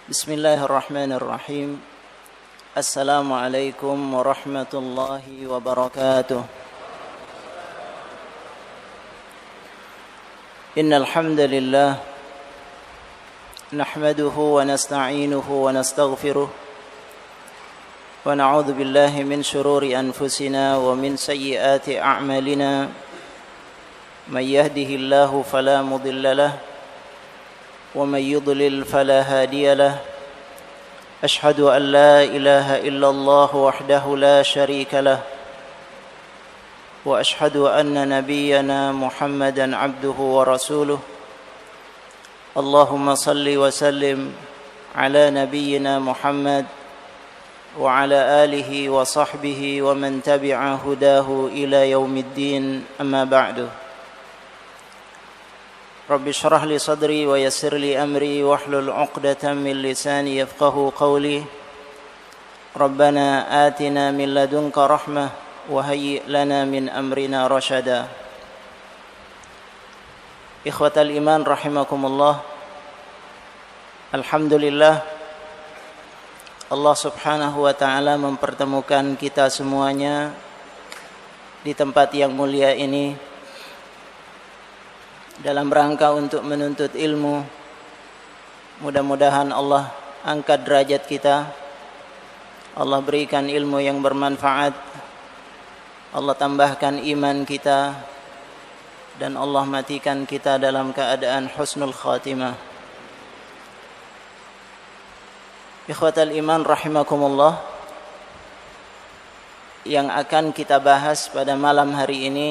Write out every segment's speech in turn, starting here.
بسم الله الرحمن الرحيم السلام عليكم ورحمة الله وبركاته إن الحمد لله نحمده ونستعينه ونستغفره ونعوذ بالله من شرور أنفسنا ومن سيئات أعمالنا من يهده الله فلا مضل له ومن يضلل فلا هادي له أشهد أن لا إله إلا الله وحده لا شريك له وأشهد أن نبينا محمدا عبده ورسوله اللهم صل وسلم على نبينا محمد وعلى آله وصحبه ومن تبع هداه إلى يوم الدين أما بعد رب اشرح لي صدري ويسر لي أمري واحلل عقدة من لساني يفقه قولي ربنا آتنا من لدنك رحمة وهيئ لنا من أمرنا رشدا إخوة الإيمان رحمكم الله Alhamdulillah Allah subhanahu wa ta'ala mempertemukan kita semuanya di tempat yang mulia ini dalam rangka untuk menuntut ilmu. Mudah-mudahan Allah angkat derajat kita, Allah berikan ilmu yang bermanfaat, Allah tambahkan iman kita, dan Allah matikan kita dalam keadaan husnul khatimah. Ikhwatal iman rahimakumullah, yang akan kita bahas pada malam hari ini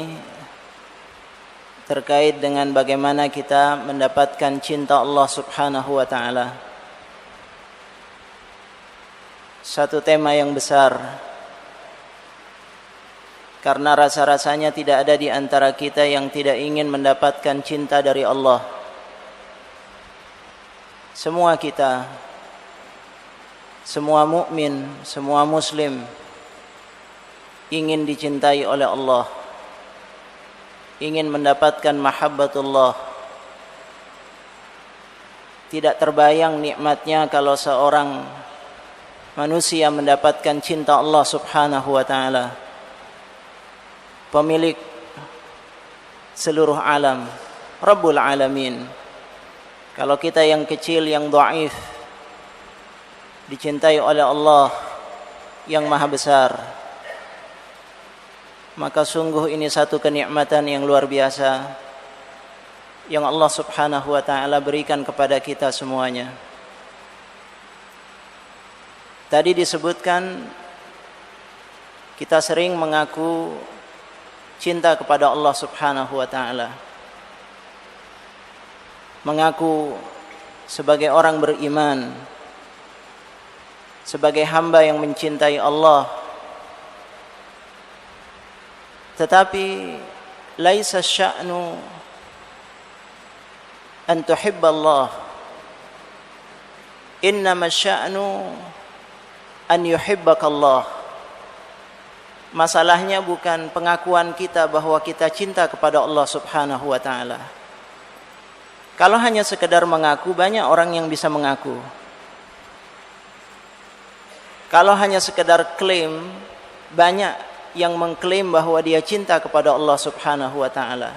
terkait dengan bagaimana kita mendapatkan cinta Allah subhanahu wa ta'ala. Satu tema yang besar, karena rasa-rasanya tidak ada di antara kita yang tidak ingin mendapatkan cinta dari Allah. Semua kita, semua mukmin, semua muslim ingin dicintai oleh Allah, ingin mendapatkan mahabbatullah. Tidak terbayang nikmatnya kalau seorang manusia mendapatkan cinta Allah subhanahu wa ta'ala, pemilik seluruh alam, Rabbul Alamin. Kalau kita yang kecil, yang dhaif, dicintai oleh Allah yang maha besar, maka sungguh ini satu kenikmatan yang luar biasa yang Allah subhanahu wa ta'ala berikan kepada kita semuanya. Tadi disebutkan kita sering mengaku cinta kepada Allah subhanahu wa ta'ala, mengaku sebagai orang beriman, sebagai hamba yang mencintai Allah. Tetapi laisa sya'nu an tuhibba Allah, innama sya'nu an yuhibbaka Allah. Masalahnya bukan pengakuan kita bahwa kita cinta kepada Allah subhanahu wa ta'ala. Kalau hanya sekedar mengaku, banyak orang yang bisa mengaku. Kalau hanya sekedar klaim, banyak yang mengklaim bahwa dia cinta kepada Allah subhanahu wa ta'ala.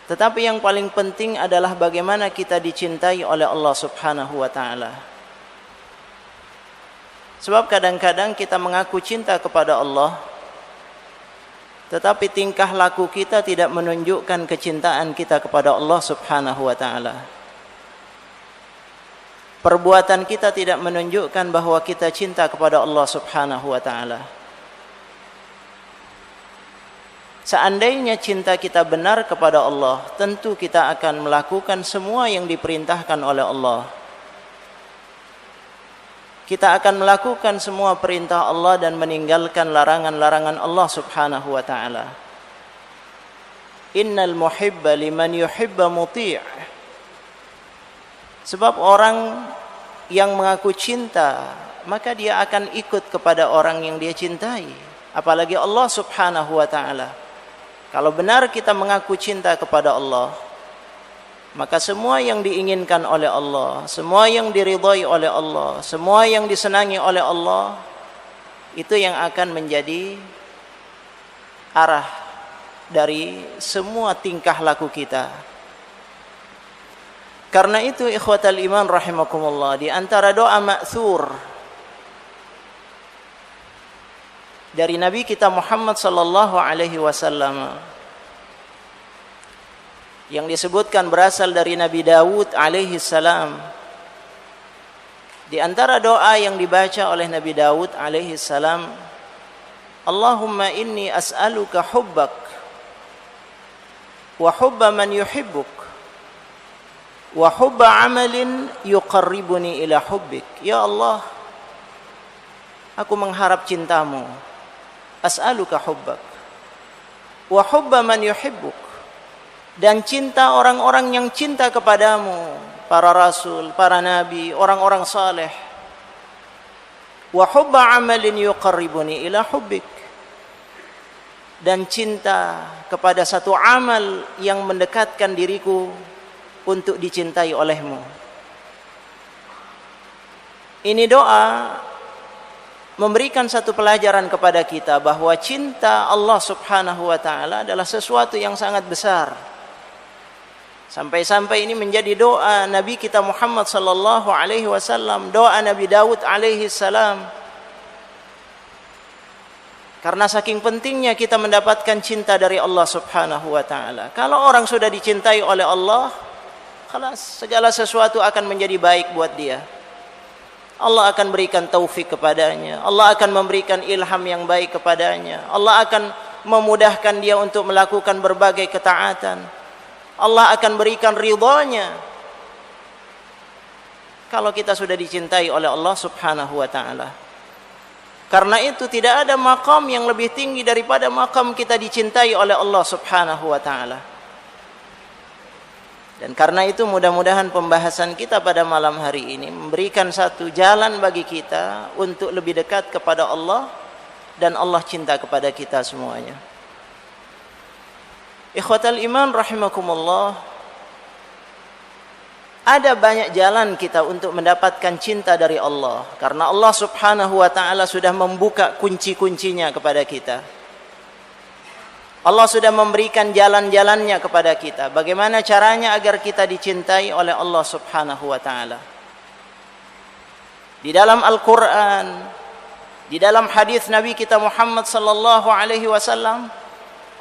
Tetapi yang paling penting adalah bagaimana kita dicintai oleh Allah subhanahu wa ta'ala. Sebab kadang-kadang kita mengaku cinta kepada Allah, tetapi tingkah laku kita tidak menunjukkan kecintaan kita kepada Allah subhanahu wa ta'ala. Perbuatan kita tidak menunjukkan bahwa kita cinta kepada Allah subhanahu wa ta'ala. Seandainya cinta kita benar kepada Allah, tentu kita akan melakukan semua yang diperintahkan oleh Allah. Kita akan melakukan semua perintah Allah dan meninggalkan larangan-larangan Allah subhanahu wa ta'ala. Innal muhibba liman yuhibba muti'. Sebab orang yang mengaku cinta, maka dia akan ikut kepada orang yang dia cintai. Apalagi Allah subhanahu wa ta'ala. Kalau benar kita mengaku cinta kepada Allah, maka semua yang diinginkan oleh Allah, semua yang diridhai oleh Allah, semua yang disenangi oleh Allah, itu yang akan menjadi arah dari semua tingkah laku kita. Karena itu ikhwatal iman rahimakumullah, di antara doa ma'thur dari Nabi kita Muhammad sallallahu alaihi wasallam yang disebutkan berasal dari Nabi Dawud alaihi salam. Di antara doa yang dibaca oleh Nabi Dawud alaihi salam, Allahumma inni as'aluka hubbak wa hubba man yuhibbuk wa hubba amalin yuqarribuni ila hubbik. Ya Allah, aku mengharap cintamu. As'aluka hubbak wa hubba man yuhibbuk, dan cinta orang-orang yang cinta kepadamu, para rasul, para nabi, orang-orang saleh. Wa hubba amalin yuqarribuni ila hubbik, dan cinta kepada satu amal yang mendekatkan diriku untuk dicintai olehmu. Ini doa memberikan satu pelajaran kepada kita bahwa cinta Allah Subhanahu wa taala adalah sesuatu yang sangat besar. Sampai-sampai ini menjadi doa Nabi kita Muhammad sallallahu alaihi wasallam, doa Nabi Daud alaihi salam. Karena saking pentingnya kita mendapatkan cinta dari Allah Subhanahu wa taala. Kalau orang sudah dicintai oleh Allah, khalas, segala sesuatu akan menjadi baik buat dia. Allah akan berikan taufik kepadanya, Allah akan memberikan ilham yang baik kepadanya, Allah akan memudahkan dia untuk melakukan berbagai ketaatan, Allah akan berikan ridhanya kalau kita sudah dicintai oleh Allah Subhanahu wa taala. Karena itu tidak ada maqam yang lebih tinggi daripada maqam kita dicintai oleh Allah Subhanahu wa taala. Dan karena itu mudah-mudahan pembahasan kita pada malam hari ini memberikan satu jalan bagi kita untuk lebih dekat kepada Allah dan Allah cinta kepada kita semuanya. Ikhwatal iman rahimakumullah, ada banyak jalan kita untuk mendapatkan cinta dari Allah, karena Allah Subhanahu wa taala sudah membuka kunci-kuncinya kepada kita. Allah sudah memberikan jalan-jalannya kepada kita. Bagaimana caranya agar kita dicintai oleh Allah Subhanahu wa taala? Di dalam Al-Qur'an, di dalam hadis Nabi kita Muhammad sallallahu alaihi wasallam,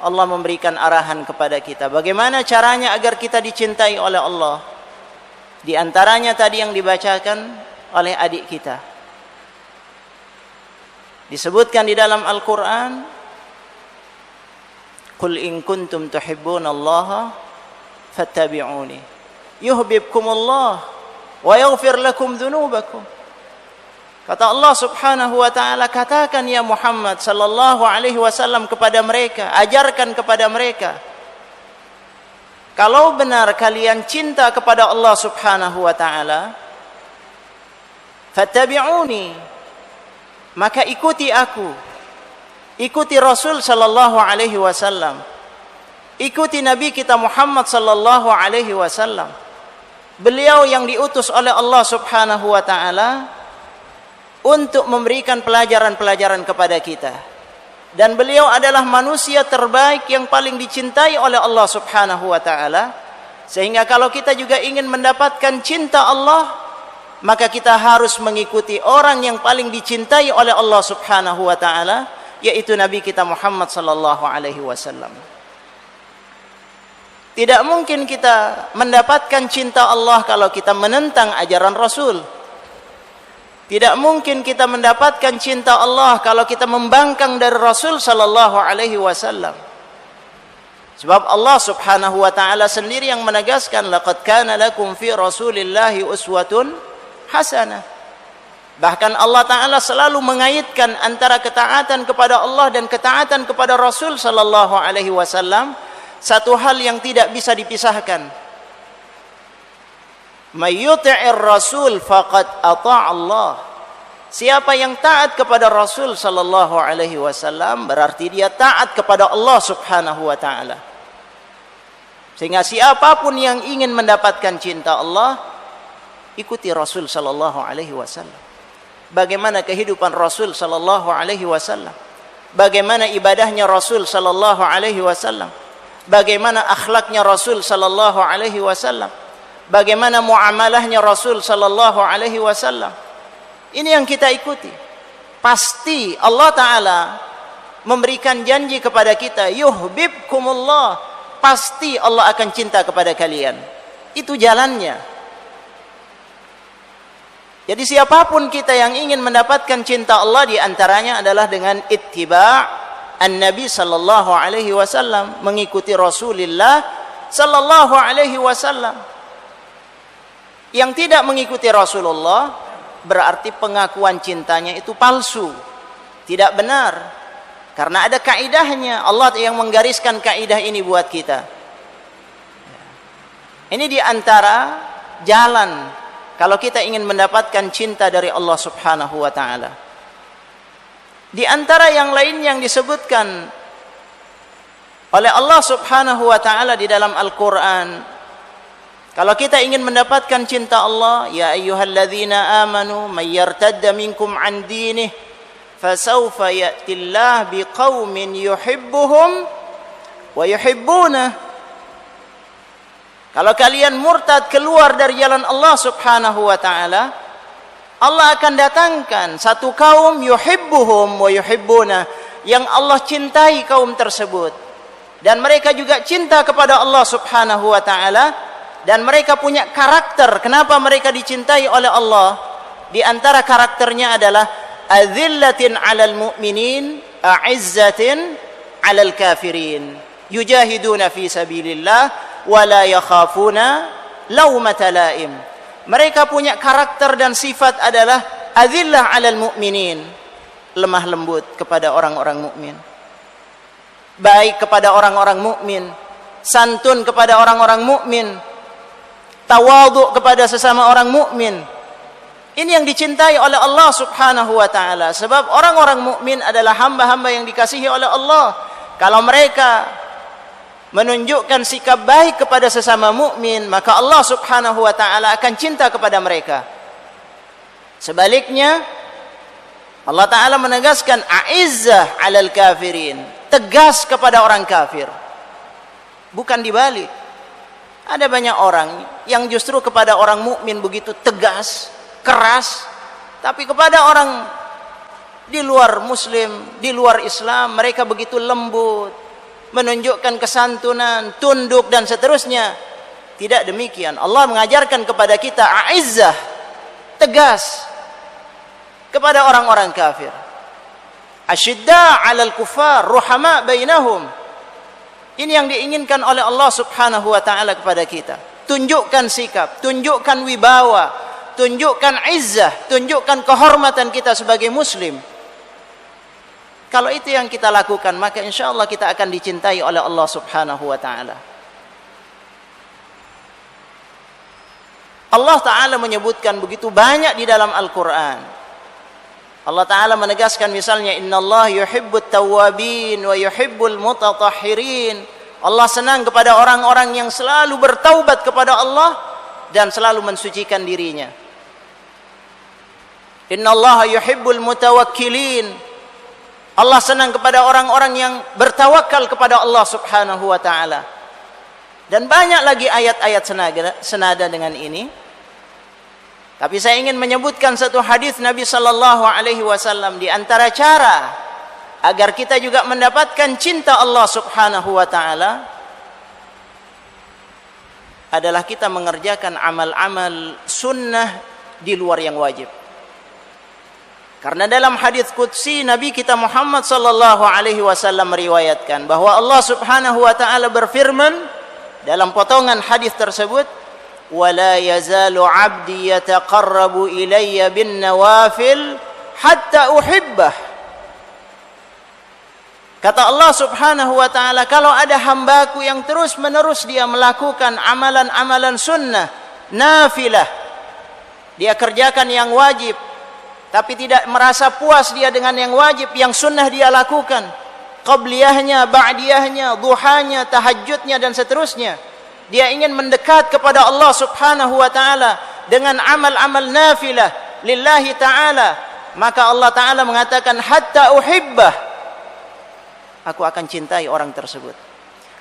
Allah memberikan arahan kepada kita bagaimana caranya agar kita dicintai oleh Allah. Di antaranya tadi yang dibacakan oleh adik kita. Disebutkan di dalam Al-Qur'an, Qul in kuntum tuhibbunallaha fattabi'uni yuhibbukumullah wa yaghfir lakum dzunubakum. Kata Allah Subhanahu wa taala, katakan ya Muhammad sallallahu alaihi wasallam kepada mereka, ajarkan kepada mereka, kalau benar kalian cinta kepada Allah Subhanahu wa taala, fattabi'uni, maka ikuti aku. Ikuti Rasul sallallahu alaihi wasallam. Ikuti Nabi kita Muhammad sallallahu alaihi wasallam. Beliau yang diutus oleh Allah Subhanahu wa taala untuk memberikan pelajaran-pelajaran kepada kita. Dan beliau adalah manusia terbaik yang paling dicintai oleh Allah Subhanahu wa taala. Sehingga kalau kita juga ingin mendapatkan cinta Allah, maka kita harus mengikuti orang yang paling dicintai oleh Allah Subhanahu wa taala, yaitu Nabi kita Muhammad sallallahu alaihi wasallam. Tidak mungkin kita mendapatkan cinta Allah kalau kita menentang ajaran Rasul. Tidak mungkin kita mendapatkan cinta Allah kalau kita membangkang dari Rasul sallallahu alaihi wasallam. Sebab Allah Subhanahu wa taala sendiri yang menegaskan, laqad kana lakum fi Rasulillahi uswatun hasanah. Bahkan Allah Ta'ala selalu mengaitkan antara ketaatan kepada Allah dan ketaatan kepada Rasul sallallahu alaihi wasallam, satu hal yang tidak bisa dipisahkan. May yuti'ir rasul faqad ata' Allah. Siapa yang taat kepada Rasul sallallahu alaihi wasallam berarti dia taat kepada Allah Subhanahu wa taala. Sehingga siapapun yang ingin mendapatkan cinta Allah, ikuti Rasul sallallahu alaihi wasallam. Bagaimana kehidupan Rasul sallallahu alaihi wasallam? Bagaimana ibadahnya Rasul sallallahu alaihi wasallam? Bagaimana akhlaknya Rasul sallallahu alaihi wasallam? Bagaimana muamalahnya Rasul sallallahu alaihi wasallam? Ini yang kita ikuti. Pasti Allah Ta'ala memberikan janji kepada kita, yuhibbukumullah, pasti Allah akan cinta kepada kalian. Itu jalannya. Jadi siapapun kita yang ingin mendapatkan cinta Allah, di antaranya adalah dengan ittiba' an-nabi sallallahu alaihi wasallam, mengikuti Rasulullah sallallahu alaihi wasallam. Yang tidak mengikuti Rasulullah berarti pengakuan cintanya itu palsu, tidak benar. Karena ada kaidahnya, Allah yang menggariskan kaidah ini buat kita. Ini di antara jalan kalau kita ingin mendapatkan cinta dari Allah Subhanahu wa taala. Di antara yang lain yang disebutkan oleh Allah Subhanahu wa taala di dalam Al-Qur'an, kalau kita ingin mendapatkan cinta Allah, ya ayyuhalladzina amanu may yartadda minkum an dinih fasawfa ya'tillahu biqaumin yuhibbuhum wa yuhibbunah. Kalau kalian murtad keluar dari jalan Allah Subhanahu wa taala, Allah akan datangkan satu kaum yuhibbuhum wa yuhibbuna, yang Allah cintai kaum tersebut dan mereka juga cinta kepada Allah Subhanahu wa taala, dan mereka punya karakter. Kenapa mereka dicintai oleh Allah? Di antara karakternya adalah adzillatin 'alal mu'minin, a'izzatin 'alal kafirin, yujahiduna fi sabilillah wala yakhafuna laumata laim. Mereka punya karakter dan sifat adalah adzillah 'alal mu'minin, lemah lembut kepada orang-orang mukmin, baik kepada orang-orang mukmin, santun kepada orang-orang mukmin, tawadhu kepada sesama orang mukmin. Ini yang dicintai oleh Allah Subhanahu wa taala, sebab orang-orang mukmin adalah hamba-hamba yang dikasihi oleh Allah. Kalau mereka menunjukkan sikap baik kepada sesama mukmin, maka Allah Subhanahu wa taala akan cinta kepada mereka. Sebaliknya, Allah taala menegaskan a'izzah 'alal kafirin, tegas kepada orang kafir. Bukan dibalik. Ada banyak orang yang justru kepada orang mukmin begitu tegas, keras, tapi kepada orang di luar muslim, di luar Islam, mereka begitu lembut, menunjukkan kesantunan, tunduk dan seterusnya. Tidak demikian. Allah mengajarkan kepada kita a'izzah, tegas kepada orang-orang kafir. Asyidda 'alal kuffar, ruhama bainahum. Ini yang diinginkan oleh Allah Subhanahu wa taala kepada kita. Tunjukkan sikap, tunjukkan wibawa, tunjukkan izzah, tunjukkan kehormatan kita sebagai muslim. Kalau itu yang kita lakukan, maka insya Allah kita akan dicintai oleh Allah Subhanahu wa ta'ala. Allah Ta'ala menyebutkan begitu banyak di dalam Al-Quran. Allah Ta'ala menegaskan misalnya, Inna Allah yuhibbut tawwabin wa yuhibbul mutatahhirin. Allah senang kepada orang-orang yang selalu bertaubat kepada Allah dan selalu mensucikan dirinya. Inna Allah yuhibbul mutawakkilin. Allah senang kepada orang-orang yang bertawakal kepada Allah Subhanahu wa ta'ala. Dan banyak lagi ayat-ayat senada dengan ini. Tapi saya ingin menyebutkan satu hadis Nabi sallallahu alaihi wasallam, di antara cara agar kita juga mendapatkan cinta Allah Subhanahu wa ta'ala adalah kita mengerjakan amal-amal sunnah di luar yang wajib. Karena dalam hadis qudsi Nabi kita Muhammad sallallahu alaihi wasallam meriwayatkan bahwa Allah Subhanahu wa taala berfirman dalam potongan hadis tersebut, "Wala yazalu 'abdi yataqarrabu ilayya bin nawafil hatta uhibbah." Kata Allah Subhanahu wa taala, kalau ada hambaku yang terus-menerus dia melakukan amalan-amalan sunnah, nafilah, dia kerjakan yang wajib, tapi tidak merasa puas dia dengan yang wajib, yang sunnah dia lakukan, qabliyahnya, ba'diyahnya, duhanya, tahajudnya dan seterusnya. dia ingin mendekat kepada Allah Subhanahu wa taala dengan amal-amal nafilah lillahi taala, maka Allah taala mengatakan hatta uhibbah, aku akan cintai orang tersebut.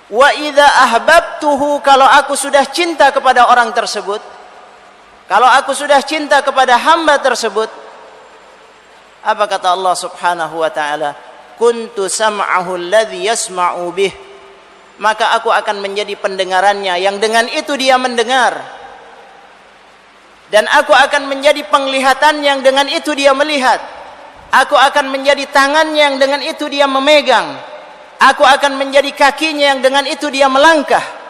Wa idza ahbabtuhu, kalau aku sudah cinta kepada orang tersebut, kalau aku sudah cinta kepada hamba tersebut, apa kata Allah Subhanahu wa taala? Kuntu sam'ahu alladhi yasma'u bih, maka aku akan menjadi pendengarannya yang dengan itu dia mendengar, dan aku akan menjadi penglihatan yang dengan itu dia melihat, aku akan menjadi tangannya yang dengan itu dia memegang, aku akan menjadi kakinya yang dengan itu dia melangkah.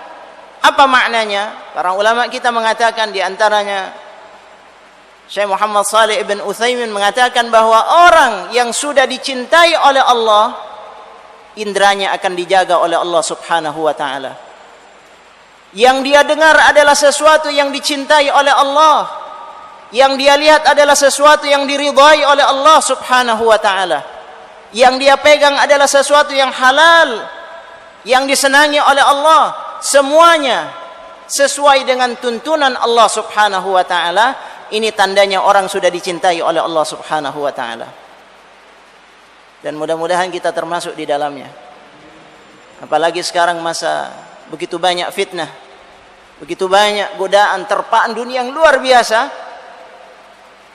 Apa maknanya? Para ulama kita mengatakan, di antaranya Syekh Muhammad Shalih ibn Utsaimin mengatakan bahwa orang yang sudah dicintai oleh Allah, indranya akan dijaga oleh Allah Subhanahu wa taala. Yang dia dengar adalah sesuatu yang dicintai oleh Allah. Yang dia lihat adalah sesuatu yang diridhai oleh Allah Subhanahu wa taala. Yang dia pegang adalah sesuatu yang halal, yang disenangi oleh Allah. Semuanya sesuai dengan tuntunan Allah Subhanahu wa taala. Ini tandanya orang sudah dicintai oleh Allah Subhanahu wa taala. Dan mudah-mudahan kita termasuk di dalamnya. Apalagi sekarang masa begitu banyak fitnah, begitu banyak godaan, terpaan dunia yang luar biasa,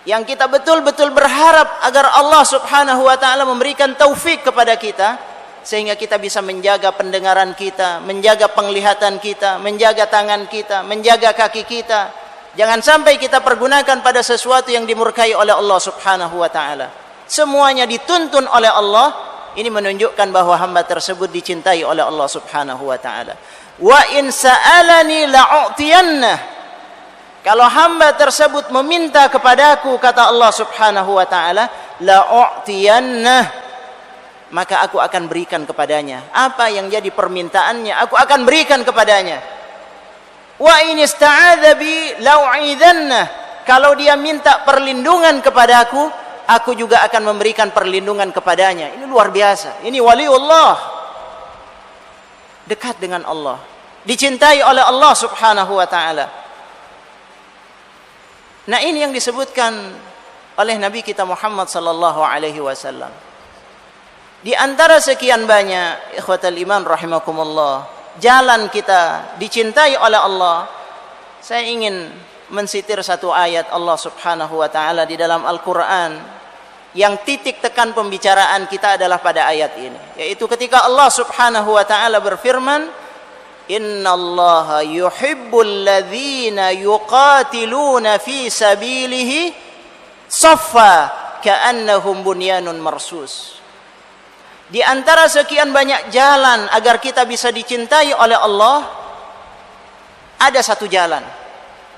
yang kita betul-betul berharap agar Allah Subhanahu wa taala memberikan taufik kepada kita, sehingga kita bisa menjaga pendengaran kita, menjaga penglihatan kita, menjaga tangan kita, menjaga kaki kita. Jangan sampai kita pergunakan pada sesuatu yang dimurkai oleh Allah Subhanahu wa taala. Semuanya dituntun oleh Allah. Ini menunjukkan bahwa hamba tersebut dicintai oleh Allah Subhanahu wa taala. Wa in sa'alani la'u'tiyannah. Kalau hamba tersebut meminta kepadaku, kata Allah Subhanahu wa taala, la'u'tiyannah, maka aku akan berikan kepadanya. Apa yang jadi permintaannya, aku akan berikan kepadanya. Wa in ista'adza bi la'u'idzannah, kalau dia minta perlindungan kepadaku, aku juga akan memberikan perlindungan kepadanya. Ini luar biasa. Ini waliullah, dekat dengan Allah, dicintai oleh Allah Subhanahu wa taala. Nah, ini yang disebutkan oleh Nabi kita Muhammad sallallahu alaihi wasallam. Di antara sekian banyak ikhwatal iman rahimakumullah, jalan kita dicintai oleh Allah, saya ingin mensitir satu ayat Allah Subhanahu wa taala di dalam Al-Qur'an yang titik tekan pembicaraan kita adalah pada ayat ini, yaitu ketika Allah Subhanahu wa taala berfirman, innallaha yuhibbul ladzina yuqatiluna fi sabilihi saffa ka'annahum bunyanun marsus. Di antara sekian banyak jalan agar kita bisa dicintai oleh Allah, ada satu jalan.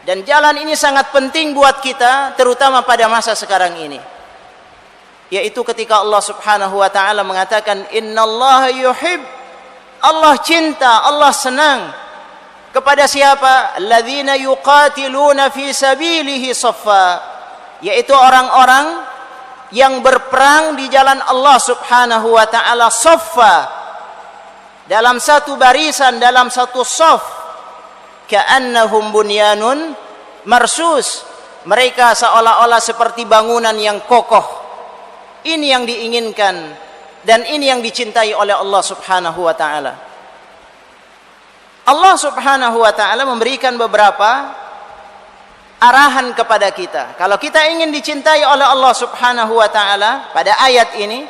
Dan jalan ini sangat penting buat kita, terutama pada masa sekarang ini. Yaitu ketika Allah Subhanahu wa taala mengatakan, innallaha yuhib, Allah cinta, Allah senang kepada siapa? Alladzina yuqatiluna fi sabilihi saffa, yaitu orang-orang yang berperang di jalan Allah Subhanahu wa taala saffa, dalam satu barisan, dalam satu saf, ka'annahum bunyanun marsus, mereka seolah-olah seperti bangunan yang kokoh. Ini yang diinginkan dan ini yang dicintai oleh Allah Subhanahu wa taala. Allah Subhanahu wa taala memberikan beberapa arahan kepada kita. Kalau kita ingin dicintai oleh Allah Subhanahu wa taala, pada ayat ini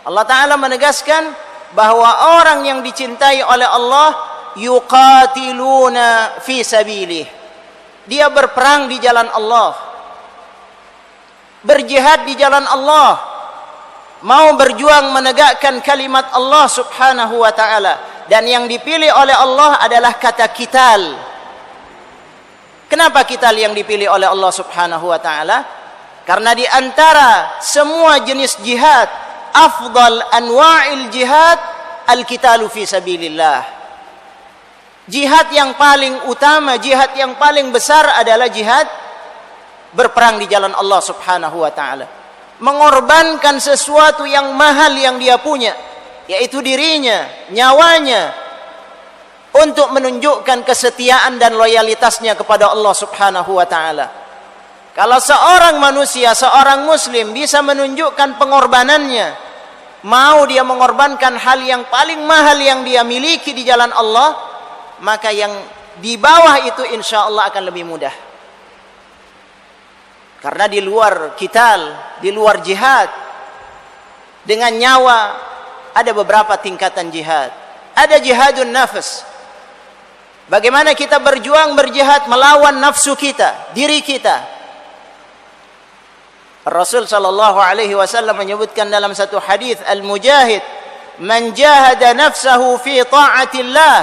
Allah taala menegaskan bahwa orang yang dicintai oleh Allah yuqatiluna fi sabilih, dia berperang di jalan Allah, berjihad di jalan Allah, mau berjuang menegakkan kalimat Allah Subhanahu wa taala. Dan yang dipilih oleh Allah adalah kata qital. Kenapa qital yang dipilih oleh Allah Subhanahu wa taala? Karena di antara semua jenis jihad, afdal anwa'il jihad al-qitalu fi sabilillah. Jihad yang paling utama, jihad yang paling besar adalah jihad berperang di jalan Allah Subhanahu wa taala. Mengorbankan sesuatu yang mahal yang dia punya, yaitu dirinya, nyawanya, untuk menunjukkan kesetiaan dan loyalitasnya kepada Allah Subhanahu wa taala. Kalau seorang manusia, seorang muslim bisa menunjukkan pengorbanannya, mau dia mengorbankan hal yang paling mahal yang dia miliki di jalan Allah, maka yang di bawah itu insya Allah akan lebih mudah. Karena di luar qital, di luar jihad dengan nyawa, ada beberapa tingkatan jihad. Ada jihadun nafs. Bagaimana kita berjuang berjihad melawan nafsu kita, diri kita. Rasul sallallahu alaihi wasallam menyebutkan dalam satu hadis, al-mujahid man jahada nafsahu fi ta'atillah,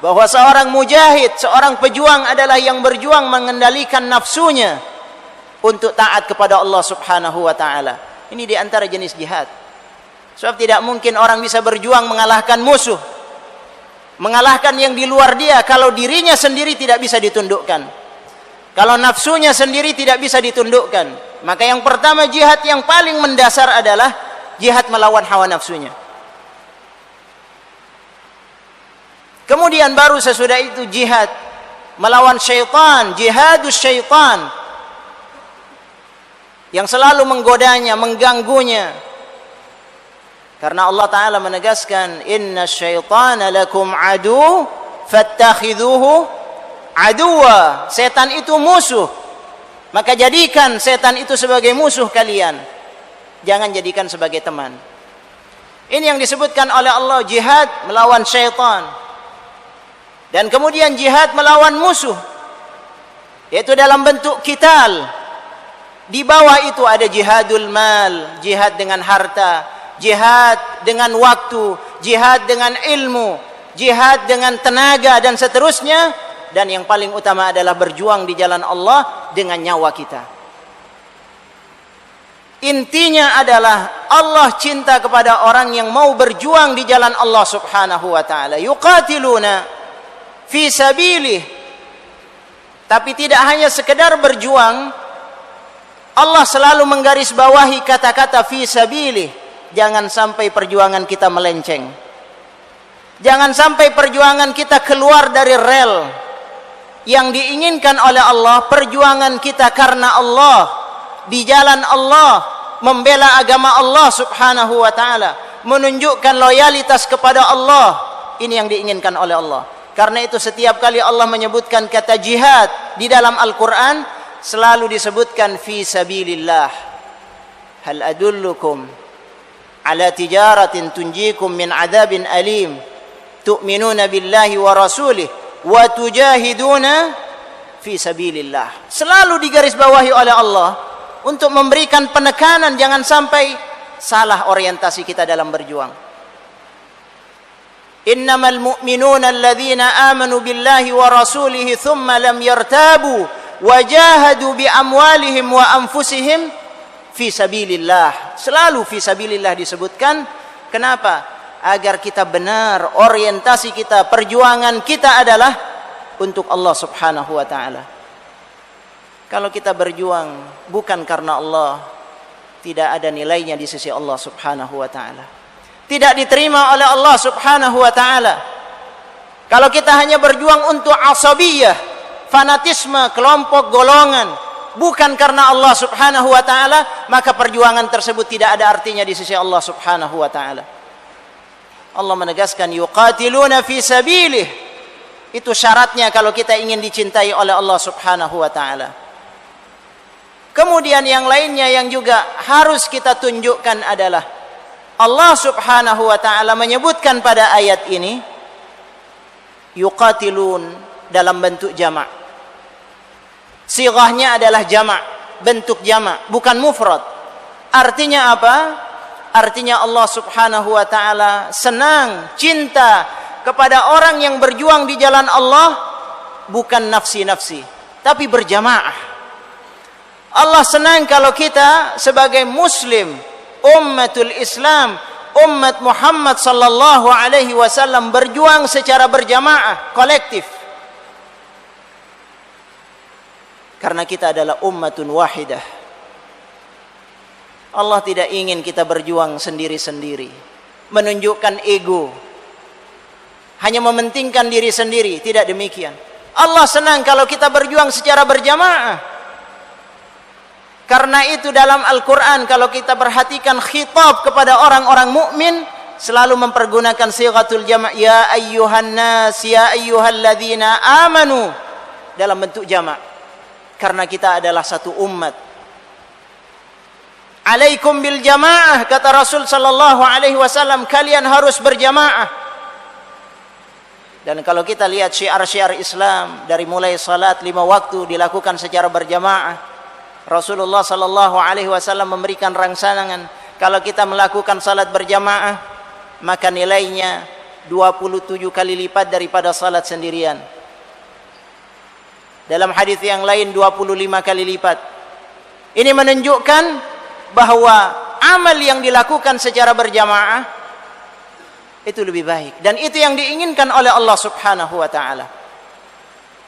bahwa seorang mujahid, seorang pejuang adalah yang berjuang mengendalikan nafsunya untuk taat kepada Allah Subhanahu wa taala. Ini di antara jenis jihad. Sebab tidak mungkin orang bisa berjuang mengalahkan musuh, mengalahkan yang di luar dia, kalau dirinya sendiri tidak bisa ditundukkan, kalau nafsunya sendiri tidak bisa ditundukkan. Maka yang pertama, jihad yang paling mendasar adalah jihad melawan hawa nafsunya. Kemudian baru sesudah itu jihad melawan syaitan, jihadus syaitan, yang selalu menggodanya, mengganggunya. Karena Allah Ta'ala menegaskan, inna syaitana lakum adu fattakhidhuhu aduwa. Setan itu musuh, maka jadikan setan itu sebagai musuh kalian, jangan jadikan sebagai teman. Ini yang disebutkan oleh Allah, jihad melawan syaitan. Dan kemudian jihad melawan musuh, yaitu dalam bentuk qital. Di bawah itu ada jihadul mal, jihad dengan harta, jihad dengan waktu, jihad dengan ilmu, jihad dengan tenaga, dan seterusnya. Dan yang paling utama adalah berjuang di jalan Allah dengan nyawa kita. Intinya adalah Allah cinta kepada orang yang mau berjuang di jalan Allah Subhanahu wa taala. Yuqatiluna fi sabilih. Tapi tidak hanya sekedar berjuang, Allah selalu menggarisbawahi kata-kata fi sabilih. Jangan sampai perjuangan kita melenceng. Jangan sampai perjuangan kita keluar dari rel yang diinginkan oleh Allah. Perjuangan kita karena Allah, di jalan Allah, membela agama Allah Subhanahu wa taala, menunjukkan loyalitas kepada Allah. Ini yang diinginkan oleh Allah. Karena itu setiap kali Allah menyebutkan kata jihad di dalam Al-Quran, selalu disebutkan fi sabilillah. Hal adullukum ala tijaratin tunjikum min adabin alim tu'minuna billahi wa rasulih wa tujahiduna fi sabilillah. Selalu digarisbawahi oleh Allah untuk memberikan penekanan, jangan sampai salah orientasi kita dalam berjuang. Innamal mu'minuna alladhina amanu billahi wa rasulihi thumma lam yartabu wajahadu bi amwalihim wa anfusihim fi sabilillah. Selalu fi sabilillah disebutkan. Kenapa? Agar kita benar, orientasi kita, perjuangan kita adalah untuk Allah Subhanahu wa taala. Kalau kita berjuang bukan karena Allah, tidak ada nilainya di sisi Allah Subhanahu wa taala. Tidak diterima oleh Allah Subhanahu wa taala. Kalau kita hanya berjuang untuk asabiyah, fanatisme, kelompok, golongan, bukan karena Allah Subhanahu wa taala, maka perjuangan tersebut tidak ada artinya di sisi Allah Subhanahu wa taala. Allah menegaskan yuqatiluna fi sabilih. Itu syaratnya kalau kita ingin dicintai oleh Allah Subhanahu wa taala. Kemudian yang lainnya yang juga harus kita tunjukkan adalah Allah Subhanahu wa taala menyebutkan pada ayat ini yuqatilun dalam bentuk jamak. Sighahnya adalah jamak, bentuk jamak, bukan mufrad. Artinya apa? Artinya Allah Subhanahu wa taala senang, cinta kepada orang yang berjuang di jalan Allah, bukan nafsi-nafsi, tapi berjamaah. Allah senang kalau kita sebagai muslim, ummatul Islam, umat Muhammad sallallahu alaihi wasallam berjuang secara berjamaah, kolektif. Karena kita adalah ummatun wahidah. Allah tidak ingin kita berjuang sendiri-sendiri, menunjukkan ego. hanya mementingkan diri sendiri. Tidak demikian. Allah senang kalau kita berjuang secara berjamaah. Karena itu dalam Al-Quran kalau kita perhatikan khitab kepada orang-orang mukmin selalu mempergunakan sighatul jama', ya ayyuhan nas, ya ayyuhalladzina amanu, dalam bentuk jama'. Karena kita adalah satu umat. Alaikum bil jamaah, kata Rasul sallallahu alaihi wasallam, kalian harus berjamaah. Dan kalau kita lihat syiar-syiar Islam, dari mulai salat 5 waktu dilakukan secara berjamaah. Rasulullah sallallahu alaihi wasallam memberikan rangsangan, kalau kita melakukan salat berjamaah, maka nilainya 27 kali lipat daripada salat sendirian. Dalam hadis yang lain 25 kali lipat. Ini menunjukkan bahwa amal yang dilakukan secara berjamaah itu lebih baik, dan itu yang diinginkan oleh Allah Subhanahu wa taala.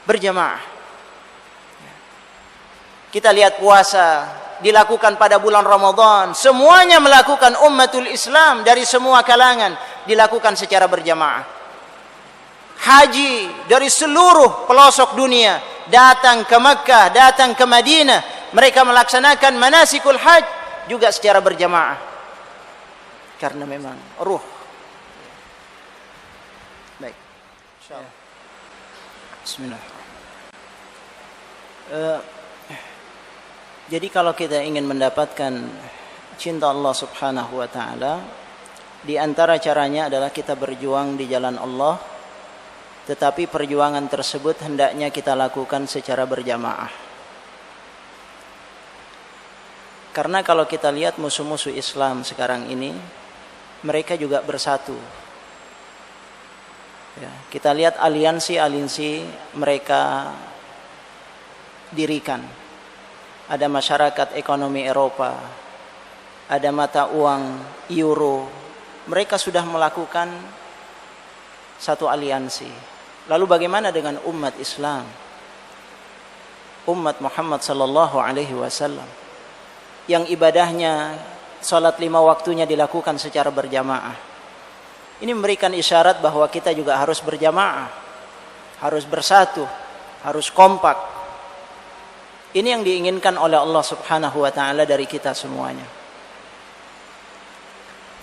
Berjamaah. Kita lihat puasa dilakukan pada bulan Ramadan, semuanya melakukan ummatul Islam dari semua kalangan dilakukan secara berjamaah. Haji dari seluruh pelosok dunia datang ke Makkah, datang ke Madinah, mereka melaksanakan manasikul haj juga secara berjamaah. Karena memang ruh. Baik. Insyaallah. Bismillah. Jadi kalau kita ingin mendapatkan cinta Allah Subhanahu wa taala, di antara caranya adalah kita berjuang di jalan Allah, tetapi perjuangan tersebut hendaknya kita lakukan secara berjamaah. Karena kalau kita lihat musuh-musuh Islam sekarang ini, mereka juga bersatu. Ya, kita lihat aliansi-aliansi mereka dirikan. Ada masyarakat ekonomi Eropa, ada mata uang euro. Mereka sudah melakukan satu aliansi. Lalu bagaimana dengan umat Islam? Umat Muhammad sallallahu alaihi wasallam yang ibadahnya salat 5 waktunya dilakukan secara berjamaah. Ini memberikan isyarat bahwa kita juga harus berjamaah, harus bersatu, harus kompak. Ini yang diinginkan oleh Allah Subhanahu wa taala dari kita semuanya.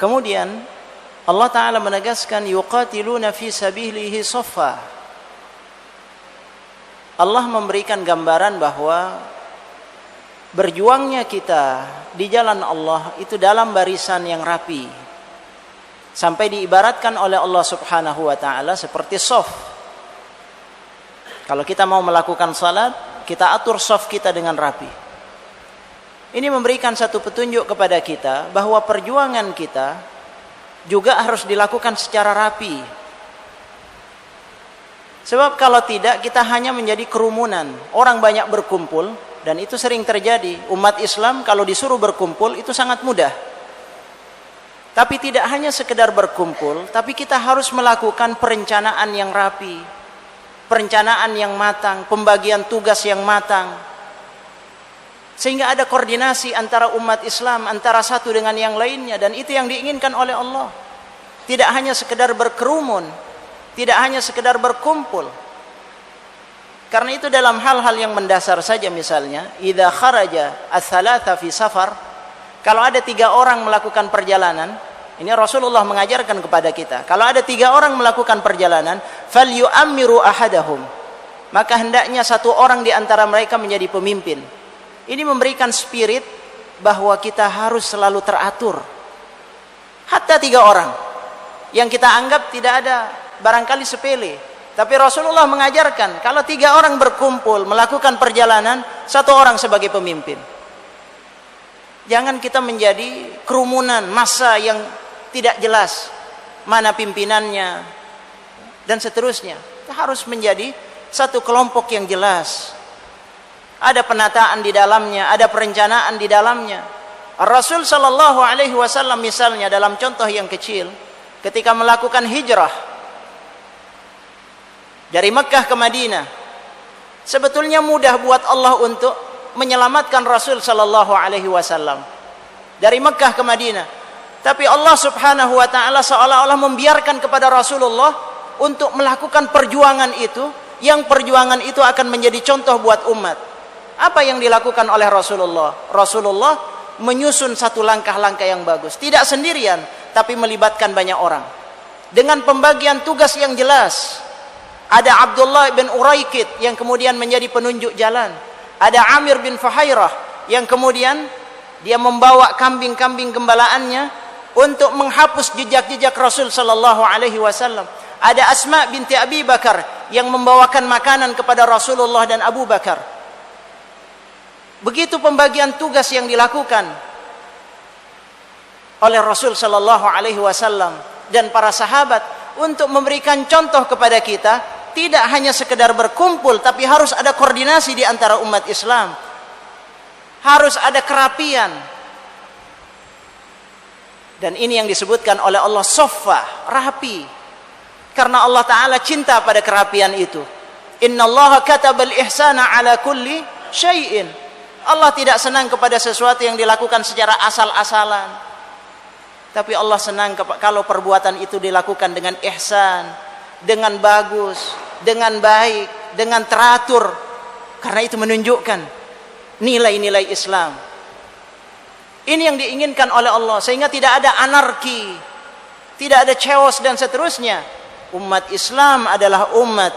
Kemudian Allah taala menegaskan yuqatiluna fi sabilihi saffa. Allah memberikan gambaran bahwa berjuangnya kita di jalan Allah itu dalam barisan yang rapi. Sampai diibaratkan oleh Allah Subhanahu wa taala seperti shaf. Kalau kita mau melakukan salat, kita atur shaf kita dengan rapi. Ini memberikan satu petunjuk kepada kita bahwa perjuangan kita juga harus dilakukan secara rapi. Sebab kalau tidak, kita hanya menjadi kerumunan. Orang banyak berkumpul, dan itu sering terjadi. Umat Islam kalau disuruh berkumpul itu sangat mudah. Tapi tidak hanya sekedar berkumpul, tapi kita harus melakukan perencanaan yang rapi, perencanaan yang matang, pembagian tugas yang matang, sehingga ada koordinasi antara umat Islam, antara satu dengan yang lainnya. Dan itu yang diinginkan oleh Allah. Tidak hanya sekedar berkerumun, tidak hanya sekedar berkumpul. Karena itu dalam hal-hal yang mendasar saja, misalnya idza kharaja ats-tsalatsa fi safar, kalau ada 3 orang melakukan perjalanan, ini Rasulullah mengajarkan kepada kita, kalau ada 3 orang melakukan perjalanan, falyu'ammiru ahadahum, maka hendaknya 1 orang di antara mereka menjadi pemimpin. Ini memberikan spirit bahwa kita harus selalu teratur. Hatta 3 orang yang kita anggap tidak ada, barangkali sepele, tapi Rasulullah mengajarkan kalau 3 orang berkumpul melakukan perjalanan, 1 orang sebagai pemimpin. Jangan kita menjadi kerumunan massa yang tidak jelas mana pimpinannya dan seterusnya. Kita harus menjadi satu kelompok yang jelas. Ada penataan di dalamnya, ada perencanaan di dalamnya. Rasul sallallahu alaihi wasallam misalnya dalam contoh yang kecil, ketika melakukan hijrah dari Mekkah ke Madinah, sebetulnya mudah buat Allah untuk menyelamatkan Rasul sallallahu alaihi wasallam dari Mekkah ke Madinah. Tapi Allah Subhanahu wa taala seolah-olah membiarkan kepada Rasulullah untuk melakukan perjuangan itu, yang perjuangan itu akan menjadi contoh buat umat. Apa yang dilakukan oleh Rasulullah? Rasulullah menyusun satu langkah-langkah yang bagus, tidak sendirian, tapi melibatkan banyak orang dengan pembagian tugas yang jelas. Ada Abdullah bin Uraikid yang kemudian menjadi penunjuk jalan. Ada Amir bin Fuhairah yang kemudian dia membawa kambing-kambing gembalaannya untuk menghapus jejak-jejak Rasul sallallahu alaihi wasallam. Ada Asma binti Abi Bakar yang membawakan makanan kepada Rasulullah dan Abu Bakar. Begitu pembagian tugas yang dilakukan oleh Rasul sallallahu alaihi wasallam dan para sahabat untuk memberikan contoh kepada kita, tidak hanya sekedar berkumpul, tapi harus ada koordinasi di antara umat Islam. Harus ada kerapian. Dan ini yang disebutkan oleh Allah soffa, rapi. Karena Allah Ta'ala cinta pada kerapian itu. Innallaha katabal ihsana ala kulli syai'in. Allah tidak senang kepada sesuatu yang dilakukan secara asal-asalan. Tapi Allah senang kalau perbuatan itu dilakukan dengan ihsan, dengan bagus, dengan baik, dengan teratur. Karena itu menunjukkan nilai-nilai Islam. Ini yang diinginkan oleh Allah, sehingga tidak ada anarki, tidak ada chaos dan seterusnya. Umat Islam adalah umat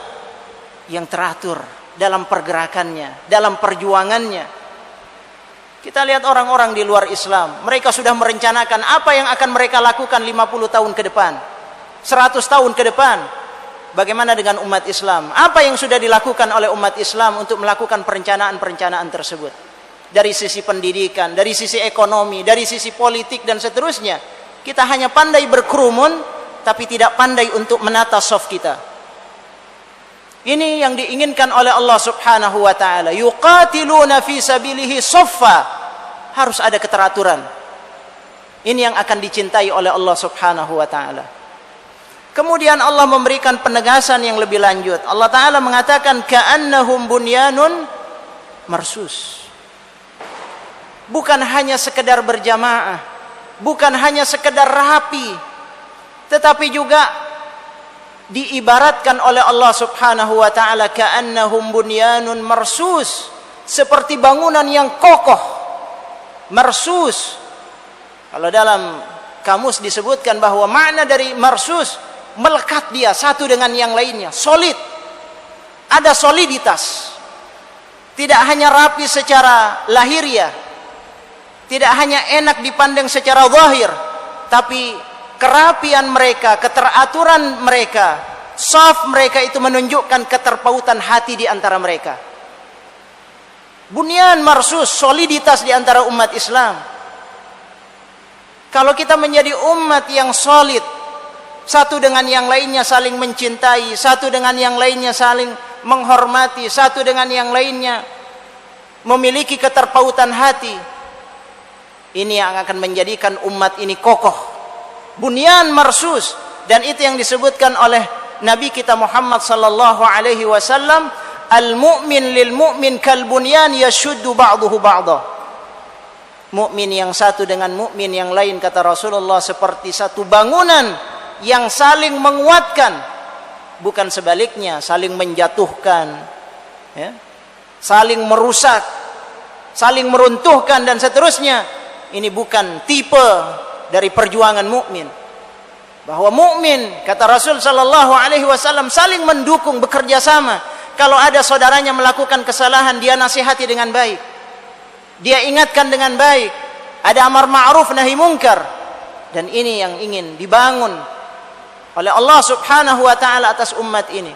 yang teratur dalam pergerakannya, dalam perjuangannya. Kita lihat orang-orang di luar Islam, mereka sudah merencanakan apa yang akan mereka lakukan 50 tahun ke depan, 100 tahun ke depan. Bagaimana dengan umat Islam? Apa yang sudah dilakukan oleh umat Islam untuk melakukan perencanaan-perencanaan tersebut? Dari sisi pendidikan, dari sisi ekonomi, dari sisi politik dan seterusnya. Kita hanya pandai berkerumun, tapi tidak pandai untuk menata soft kita. Ini yang diinginkan oleh Allah Subhanahu wa taala. Yuqatiluna fi sabilihi saffa. Harus ada keteraturan. Ini yang akan dicintai oleh Allah Subhanahu wa taala. Kemudian Allah memberikan penegasan yang lebih lanjut. Allah Ta'ala mengatakan ka'annahum bunyanun marsus. Bukan hanya sekedar berjamaah, bukan hanya sekedar rapi, tetapi juga diibaratkan oleh Allah Subhanahu wa taala ka'annahum bunyanun marsus, seperti bangunan yang kokoh. Marsus, kalau dalam kamus disebutkan bahwa makna dari marsus, melekat dia satu dengan yang lainnya, solid, ada soliditas. Tidak hanya rapi secara lahiriah, tidak hanya enak dipandang secara zahir, tapi kerapian mereka, keteraturan mereka, saf mereka itu menunjukkan keterpautan hati di antara mereka. Bunyan marsus, soliditas di antara umat Islam. Kalau kita menjadi umat yang solid, satu dengan yang lainnya saling mencintai, satu dengan yang lainnya saling menghormati, satu dengan yang lainnya memiliki keterpautan hati, ini yang akan menjadikan umat ini kokoh. Bunyan marsus. Dan itu yang disebutkan oleh Nabi kita Muhammad sallallahu alaihi wasallam, al-mu'min lil mu'min kal bunyan yashuddu ba'dahu ba'dah. Mukmin yang satu dengan mukmin yang lain, kata Rasulullah, seperti satu bangunan yang saling menguatkan, bukan sebaliknya, saling menjatuhkan, ya, saling merusak, saling meruntuhkan dan seterusnya. Ini bukan tipe dari perjuangan mukmin. Bahwa mukmin, kata Rasul sallallahu alaihi wasallam, saling mendukung, bekerja sama. Kalau ada saudaranya melakukan kesalahan, dia nasihati dengan baik, dia ingatkan dengan baik, ada amar ma'ruf nahi munkar. Dan ini yang ingin dibangun oleh Allah Subhanahu wa taala atas umat ini.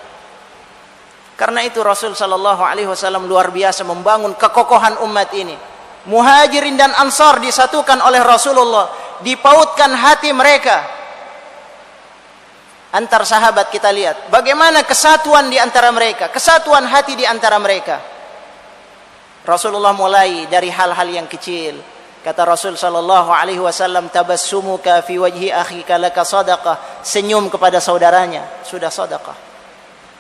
Karena itu Rasul sallallahu alaihi wasallam luar biasa membangun kekokohan umat ini. Muhajirin dan Ansar disatukan oleh Rasulullah, dipautkan hati mereka. Antar sahabat kita lihat bagaimana kesatuan di antara mereka, kesatuan hati di antara mereka. Rasulullah mulai dari hal-hal yang kecil. Kata Rasul sallallahu alaihi wasallam, tabassumuka fi wajhi akhika laka sadaqah. Senyum kepada saudaranya sudah sedekah.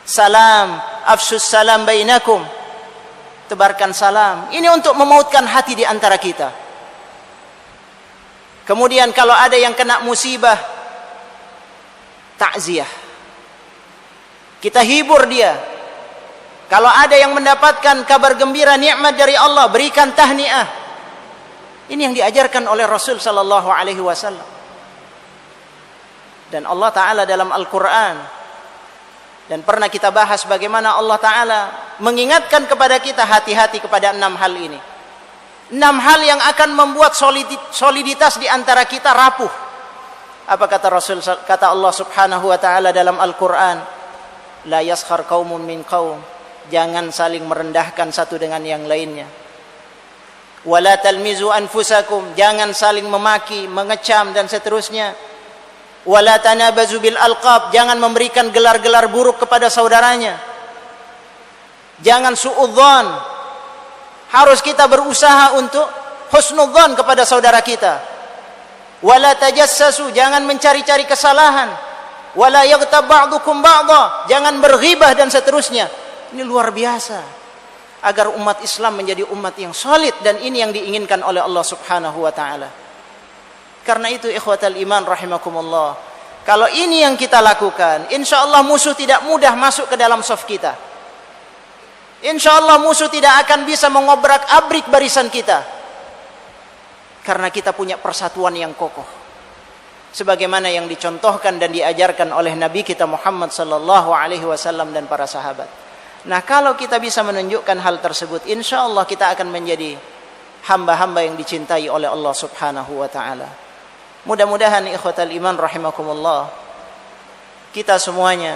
Salam, afshus salam bainakum. Tebarkan salam. Ini untuk memautkan hati di antara kita. Kemudian kalau ada yang kena musibah, takziah. Kita hibur dia. Kalau ada yang mendapatkan kabar gembira nikmat dari Allah, berikan tahniah. Ini yang diajarkan oleh Rasul sallallahu alaihi wasallam. Dan Allah Ta'ala dalam Al-Quran, dan pernah kita bahas bagaimana Allah Ta'ala mengingatkan kepada kita hati-hati kepada 6 hal ini. 6 hal yang akan membuat soliditas di antara kita rapuh. Apa kata Rasul, kata Allah Subhanahu wa Ta'ala dalam Al-Quran, la yaskhar qaumun min qaum, jangan saling merendahkan satu dengan yang lainnya. Wala talmizu anfusakum, jangan saling memaki, mengecam dan seterusnya. Wala tanabazu bil alqab, jangan memberikan gelar-gelar buruk kepada saudaranya. Jangan suudzon. Harus kita berusaha untuk husnudzon kepada saudara kita. Wala tajassasu, jangan mencari-cari kesalahan. Wala yaghtab ba'dukum ba'dha, jangan berghibah dan seterusnya. Ini luar biasa. Agar umat Islam menjadi umat yang solid, dan ini yang diinginkan oleh Allah Subhanahu wa Ta'ala. Karena itu ikhwatal iman rahimakumullah, kalau ini yang kita lakukan, insya Allah musuh tidak mudah masuk ke dalam saf kita. Insya Allah musuh tidak akan bisa mengobrak-abrik barisan kita, karena kita punya persatuan yang kokoh, sebagaimana yang dicontohkan dan diajarkan oleh Nabi kita Muhammad sallallahu alaihi wasallam dan para sahabat. Nah, kalau kita bisa menunjukkan hal tersebut, insya Allah kita akan menjadi hamba-hamba yang dicintai oleh Allah Subhanahu wa Ta'ala. Mudah-mudahan ikhwatal iman rahimakumullah, kita semuanya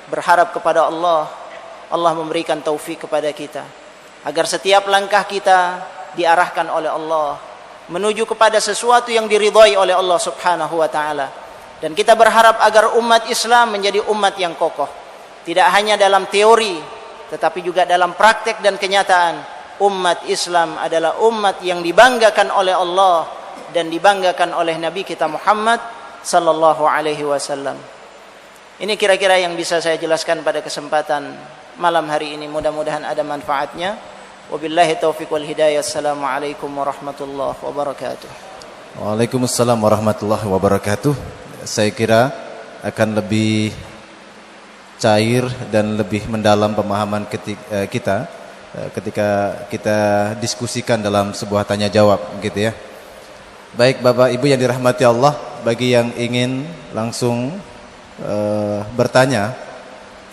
berharap kepada Allah, Allah memberikan taufik kepada kita, agar setiap langkah kita diarahkan oleh Allah menuju kepada sesuatu yang diridhai oleh Allah Subhanahu wa Ta'ala. Dan kita berharap agar umat Islam menjadi umat yang kokoh, tidak hanya dalam teori, tetapi juga dalam praktek dan kenyataan. Umat Islam adalah umat yang dibanggakan oleh Allah dan dibanggakan oleh Nabi kita Muhammad sallallahu alaihi wasallam. Ini kira-kira yang bisa saya jelaskan pada kesempatan malam hari ini. Mudah-mudahan ada manfaatnya. Wabillahi taufiq wal hidayah. Assalamualaikum warahmatullahi wabarakatuh. Waalaikumsalam warahmatullahi wabarakatuh. Saya kira akan lebih cair dan lebih mendalam pemahaman kita ketika kita diskusikan dalam sebuah tanya jawab, gitu ya. Baik Bapak Ibu yang dirahmati Allah, bagi yang ingin langsung bertanya,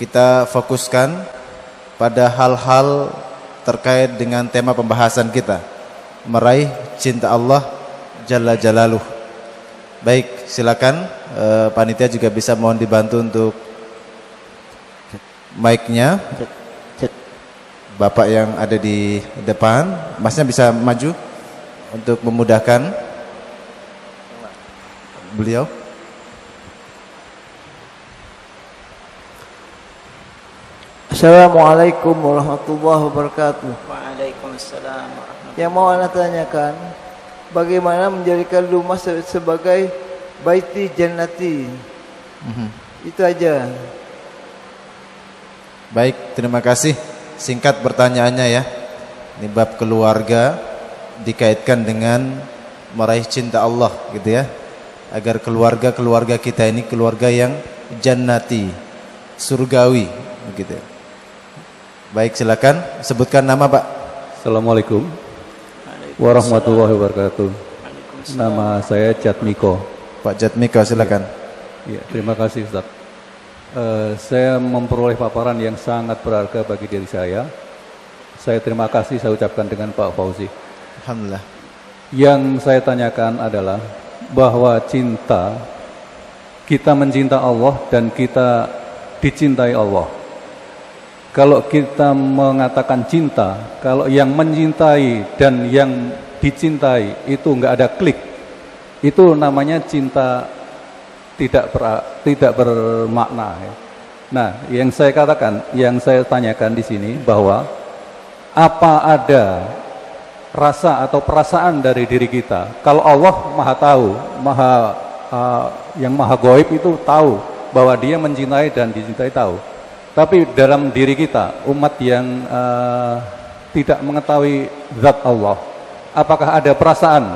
kita fokuskan pada hal-hal terkait dengan tema pembahasan kita, meraih cinta Allah Jalla Jalaluh. Baik, silakan panitia juga bisa mohon dibantu untuk mic-nya. Bapak yang ada di depan, Masnya bisa maju untuk memudahkan beliau. Assalamualaikum warahmatullahi wabarakatuh. Waalaikumsalam warahmatullahi. Yang mau anda tanyakan, bagaimana menjadikan rumah sebagai baiti jannati? Itu aja. Baik, terima kasih. Singkat pertanyaannya ya. Ini bab keluarga dikaitkan dengan meraih cinta Allah, gitu ya. Agar keluarga kita ini keluarga yang jannati, surgawi, begitu. Baik, silakan sebutkan nama, Pak. Assalamualaikum warahmatullahi wabarakatuh. Nama saya Jatmiko. Pak Jatmiko, silakan. Ya, terima kasih Ustaz. Saya memperoleh paparan yang sangat berharga bagi diri saya. Saya terima kasih saya ucapkan dengan Pak Fauzi. Alhamdulillah. Yang saya tanyakan adalah bahwa cinta, kita mencinta Allah dan kita dicintai Allah. Kalau kita mengatakan cinta, kalau yang mencintai dan yang dicintai itu enggak ada klik, itu namanya cinta tidak bermakna. Nah, yang saya katakan, yang saya tanyakan di sini bahwa apa ada rasa atau perasaan dari diri kita? Kalau Allah Maha tahu, yang Maha Gaib itu tahu bahwa Dia mencintai dan dicintai tahu. Tapi dalam diri kita, umat yang tidak mengetahui zat Allah, apakah ada perasaan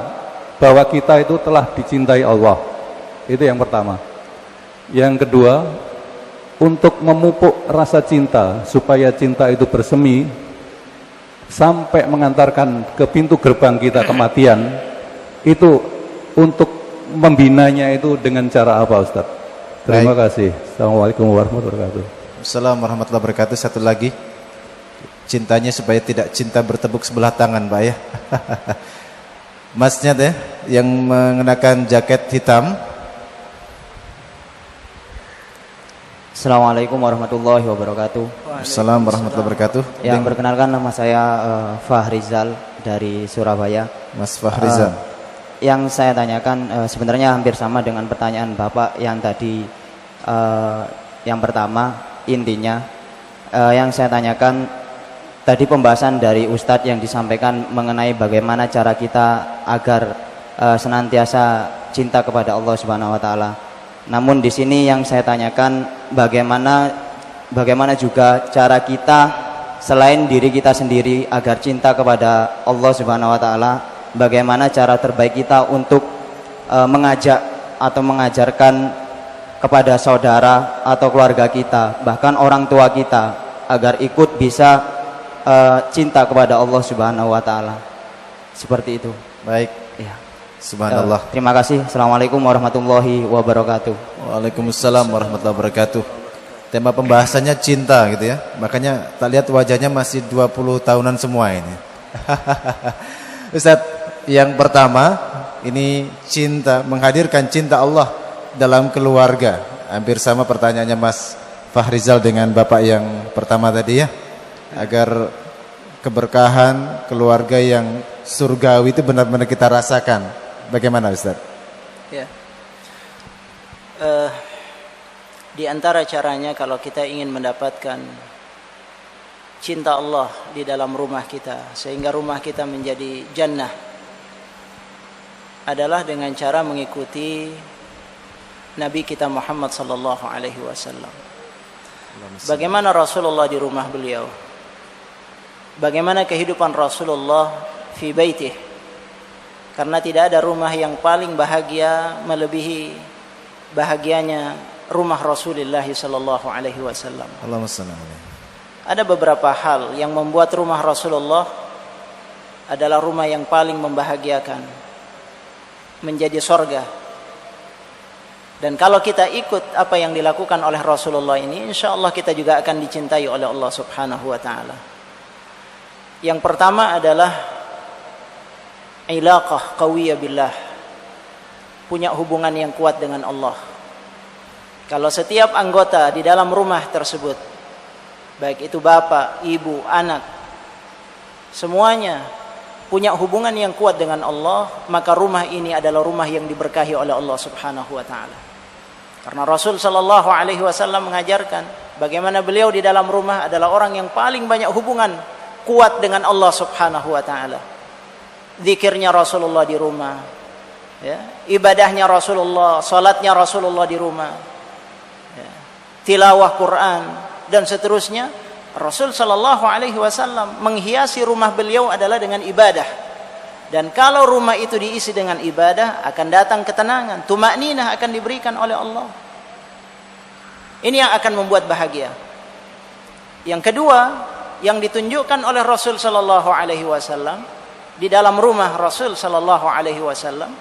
bahwa kita itu telah dicintai Allah? Itu yang pertama. Yang kedua, untuk memupuk rasa cinta supaya cinta itu bersemi sampai mengantarkan ke pintu gerbang kita kematian, itu untuk membinanya itu dengan cara apa, Ustaz? Terima kasih. Assalamualaikum warahmatullahi wabarakatuh. Assalamualaikum warahmatullahi wabarakatuh. Satu lagi, cintanya supaya tidak cinta bertepuk sebelah tangan, Pak ya. Masnya deh yang mengenakan jaket hitam. Assalamualaikum warahmatullahi wabarakatuh. Assalamualaikum warahmatullahi wabarakatuh. Yang perkenalkan, nama saya Fahrizal dari Surabaya. Mas Fahrizal. Yang saya tanyakan sebenarnya hampir sama dengan pertanyaan Bapak yang tadi. Yang pertama, intinya yang saya tanyakan tadi pembahasan dari Ustadz yang disampaikan mengenai bagaimana cara kita agar senantiasa cinta kepada Allah Subhanahu wa taala. Namun di sini yang saya tanyakan bagaimana juga cara kita selain diri kita sendiri agar cinta kepada Allah Subhanahu wa taala, bagaimana cara terbaik kita untuk mengajak atau mengajarkan kepada saudara atau keluarga kita, bahkan orang tua kita agar ikut bisa cinta kepada Allah Subhanahu wa taala. Seperti itu. Baik. Ya. Subhanallah. Terima kasih. Assalamualaikum warahmatullahi wabarakatuh. Waalaikumsalam warahmatullahi wabarakatuh. Tema pembahasannya cinta gitu ya. Makanya tak lihat wajahnya masih 20 tahunan semua ini. Ustaz, yang pertama ini cinta, menghadirkan cinta Allah dalam keluarga. Hampir sama pertanyaannya Mas Fahrizal dengan Bapak yang pertama tadi ya. Agar keberkahan keluarga yang surgawi itu benar-benar kita rasakan. Bagaimana Ustaz? Ya. Di antara caranya kalau kita ingin mendapatkan cinta Allah di dalam rumah kita sehingga rumah kita menjadi jannah adalah dengan cara mengikuti Nabi kita Muhammad sallallahu alaihi wasallam. Bagaimana Rasulullah di rumah beliau? Bagaimana kehidupan Rasulullah fi baitih? Karena tidak ada rumah yang paling bahagia melebihi bahagianya rumah Rasulullah sallallahu alaihi wasallam. Allahumma shalli alaihi. Ada beberapa hal yang membuat rumah Rasulullah adalah rumah yang paling membahagiakan, menjadi sorga. Dan kalau kita ikut apa yang dilakukan oleh Rasulullah ini, insya Allah kita juga akan dicintai oleh Allah Subhanahu wa ta'ala. Yang pertama adalah ilaqah qawiyah billah, punya hubungan yang kuat dengan Allah. Kalau setiap anggota di dalam rumah tersebut, baik itu bapak, ibu, anak, semuanya punya hubungan yang kuat dengan Allah, maka rumah ini adalah rumah yang diberkahi oleh Allah Subhanahu wa ta'ala. Karena Rasul sallallahu alaihi wasallam mengajarkan bagaimana beliau di dalam rumah adalah orang yang paling banyak hubungan kuat dengan Allah Subhanahu wa ta'ala. Zikirnya Rasulullah di rumah, ya, ibadahnya Rasulullah, salatnya Rasulullah di rumah, ya, tilawah Quran dan seterusnya. Rasul sallallahu alaihi wasallam menghiasi rumah beliau adalah dengan ibadah. Dan kalau rumah itu diisi dengan ibadah, akan datang ketenangan, tumakninah akan diberikan oleh Allah. Ini yang akan membuat bahagia. Yang kedua, yang ditunjukkan oleh Rasul sallallahu alaihi wasallam di dalam rumah Rasul sallallahu alaihi wasallam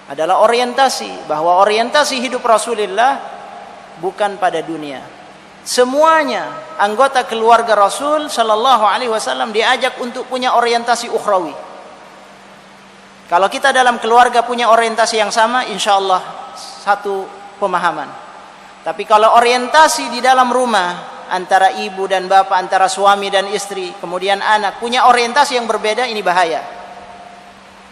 adalah orientasi, bahwa orientasi hidup Rasulullah bukan pada dunia. Semuanya anggota keluarga Rasul sallallahu alaihi wasallam diajak untuk punya orientasi ukhrawi. Kalau kita dalam keluarga punya orientasi yang sama, insyaallah satu pemahaman. Tapi kalau orientasi di dalam rumah antara ibu dan bapak, antara suami dan istri, kemudian anak punya orientasi yang berbeda, ini bahaya.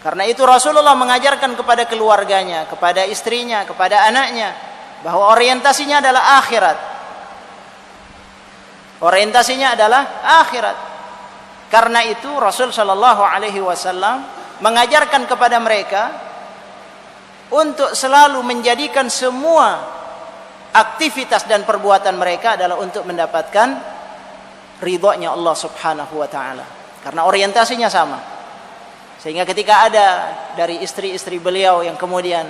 Karena itu Rasulullah mengajarkan kepada keluarganya, kepada istrinya, kepada anaknya, bahwa orientasinya adalah akhirat. Orientasinya adalah akhirat. Karena itu Rasul sallallahu alaihi wasallam mengajarkan kepada mereka untuk selalu menjadikan semua aktivitas dan perbuatan mereka adalah untuk mendapatkan ridhonya Allah Subhanahu wa ta'ala. Karena orientasinya sama. Sehingga ketika ada dari istri-istri beliau yang kemudian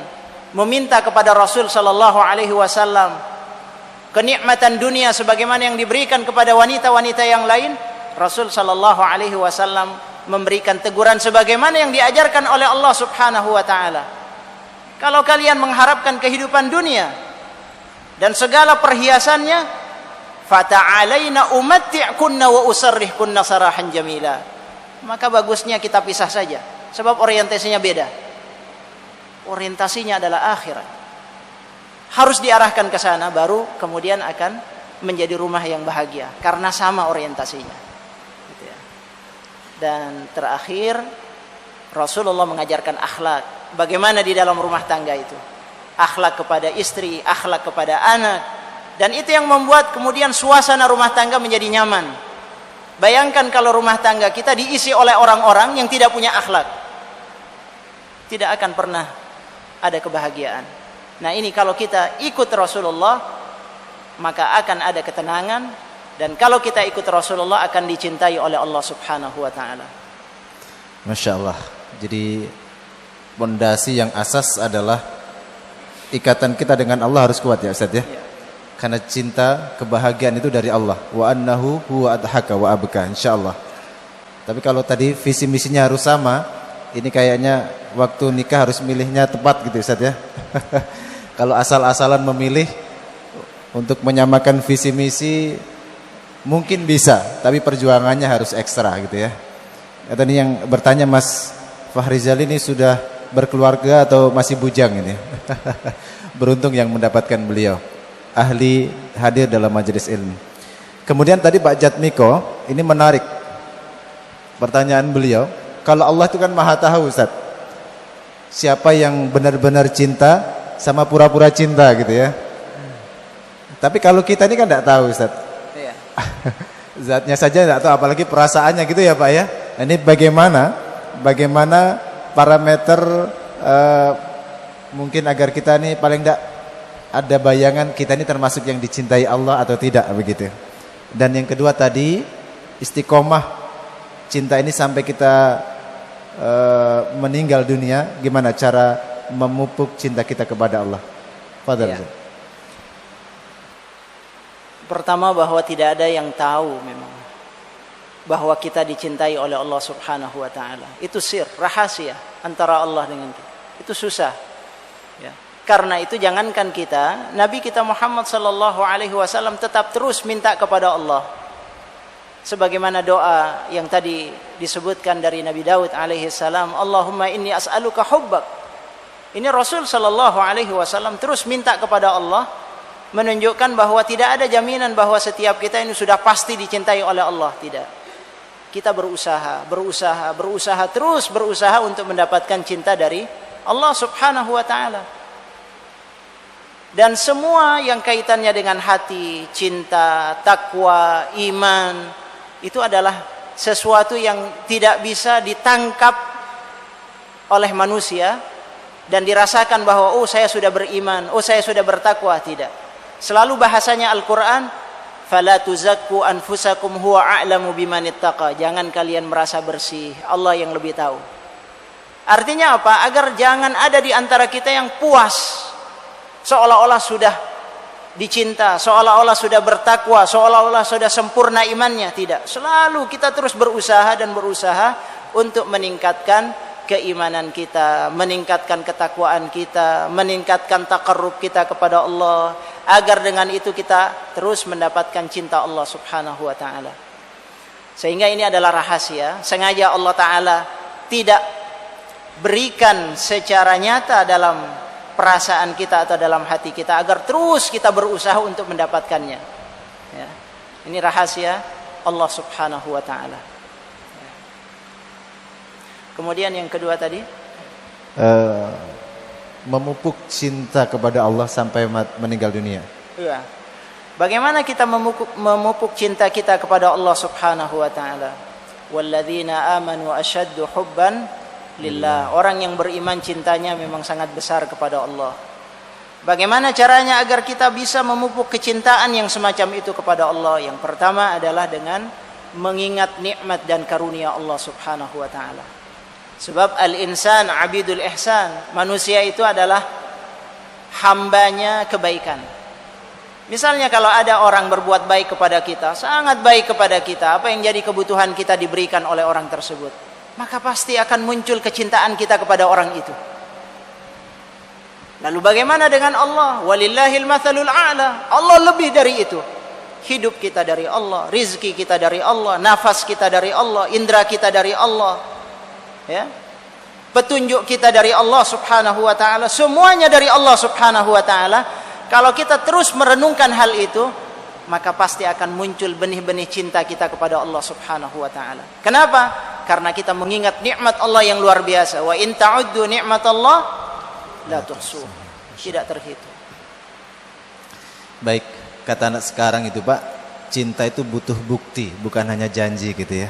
meminta kepada Rasul sallallahu alaihi wasallam kenikmatan dunia sebagaimana yang diberikan kepada wanita-wanita yang lain, Rasul sallallahu alaihi wasallam memberikan teguran sebagaimana yang diajarkan oleh Allah Subhanahu wa taala. Kalau kalian mengharapkan kehidupan dunia dan segala perhiasannya, fata'alaina umatti'kunna wa usarrihkunna sarahan jamila. Maka bagusnya kita pisah saja, sebab orientasinya beda. Orientasinya adalah akhirat. Harus diarahkan ke sana, baru kemudian akan menjadi rumah yang bahagia karena sama orientasinya. Gitu ya. Dan terakhir, Rasulullah mengajarkan akhlak. Bagaimana di dalam rumah tangga itu? Akhlak kepada istri, akhlak kepada anak. Dan itu yang membuat kemudian suasana rumah tangga menjadi nyaman. Bayangkan kalau rumah tangga kita diisi oleh orang-orang yang tidak punya akhlak. Tidak akan pernah ada kebahagiaan. Nah ini kalau kita ikut Rasulullah, maka akan ada ketenangan. Dan kalau kita ikut Rasulullah, akan dicintai oleh Allah Subhanahu wa ta'ala. Masya Allah. Jadi pondasi yang asas adalah ikatan kita dengan Allah harus kuat ya Ustaz ya. Karena cinta, kebahagiaan itu dari Allah. Wa annahu huwa adhaka wa abka, insyaallah. Tapi kalau tadi visi misinya harus sama, ini kayaknya waktu nikah harus milihnya tepat gitu Ustaz ya. Kalau asal-asalan memilih untuk menyamakan visi misi mungkin bisa, tapi perjuangannya harus ekstra gitu ya. Tadi yang bertanya Mas Fahrizal ini sudah berkeluarga atau masih bujang ini? Beruntung yang mendapatkan beliau, ahli hadir dalam majelis ilmu. Kemudian tadi Pak Jatmiko, ini menarik pertanyaan beliau. Kalau Allah itu kan maha tahu Ustaz, siapa yang benar-benar cinta sama pura-pura cinta gitu ya. Tapi kalau kita ini kan tidak tahu Ustaz. Iya. Zatnya saja tidak tahu, apalagi perasaannya gitu ya Pak ya. Nah, ini bagaimana parameter mungkin agar kita ini paling tidak ada bayangan kita ini termasuk yang dicintai Allah atau tidak begitu. Dan yang kedua tadi istiqomah cinta ini sampai kita meninggal dunia, gimana cara memupuk cinta kita kepada Allah. Fadhal. Ya. Pertama, bahwa tidak ada yang tahu memang bahwa kita dicintai oleh Allah Subhanahu wa taala. Itu sir, rahasia antara Allah dengan kita. Itu susah. Ya. Karena itu jangankan kita, Nabi kita Muhammad sallallahu alaihi wasallam tetap terus minta kepada Allah. Sebagaimana doa yang tadi disebutkan dari Nabi Daud alaihi salam, Allahumma inni as'aluka hubbak. Ini Rasul sallallahu alaihi wasallam terus minta kepada Allah, menunjukkan bahwa tidak ada jaminan bahwa setiap kita ini sudah pasti dicintai oleh Allah, tidak. Kita berusaha terus berusaha untuk mendapatkan cinta dari Allah Subhanahu wa taala. Dan semua yang kaitannya dengan hati, cinta, takwa, iman, itu adalah sesuatu yang tidak bisa ditangkap oleh manusia dan dirasakan bahwa saya sudah beriman, saya sudah bertakwa. Tidak. Selalu bahasanya Al-Quran, fala tuzakku anfusakum huwa a'lamu biman ittaqa. Jangan kalian merasa bersih, Allah yang lebih tahu. Artinya apa? Agar jangan ada di antara kita yang puas seolah-olah sudah dicinta, seolah-olah sudah bertakwa, seolah-olah sudah sempurna imannya. Tidak. Selalu kita terus berusaha untuk meningkatkan keimanan kita, meningkatkan ketakwaan kita, meningkatkan taqarrub kita kepada Allah, agar dengan itu kita terus mendapatkan cinta Allah Subhanahu wa taala. Sehingga ini adalah rahasia, sengaja Allah taala tidak berikan secara nyata dalam perasaan kita atau dalam hati kita, agar terus kita berusaha untuk mendapatkannya. Ya. Ini rahasia Allah Subhanahu wa taala. Kemudian yang kedua tadi, memupuk cinta kepada Allah sampai meninggal dunia. Iya. Bagaimana kita memupuk cinta kita kepada Allah Subhanahu wa taala? Walladzina amanu asyaddu hubban lillah. Orang yang beriman cintanya memang sangat besar kepada Allah. Bagaimana caranya agar kita bisa memupuk kecintaan yang semacam itu kepada Allah? Yang pertama adalah dengan mengingat nikmat dan karunia Allah Subhanahu wa taala. Sebab al-insan abidul ihsan, manusia itu adalah hambanya kebaikan. Misalnya kalau ada orang berbuat baik kepada kita, sangat baik kepada kita, apa yang jadi kebutuhan kita diberikan oleh orang tersebut, maka pasti akan muncul kecintaan kita kepada orang itu. Lalu bagaimana dengan Allah? Walillahil mathalul a'la. Allah lebih dari itu. Hidup kita dari Allah, rizki kita dari Allah, nafas kita dari Allah, indera kita dari Allah, ya, petunjuk kita dari Allah subhanahu wa ta'ala, semuanya dari Allah subhanahu wa ta'ala. Kalau kita terus merenungkan hal itu, maka pasti akan muncul benih-benih cinta kita kepada Allah subhanahu wa ta'ala. Kenapa? Karena kita mengingat nikmat Allah yang luar biasa. Wa in ta'uddu ni'matallah la tuhsuh. Tidak terhitung. Baik, kata anak sekarang itu Pak, cinta itu butuh bukti, bukan hanya janji gitu ya.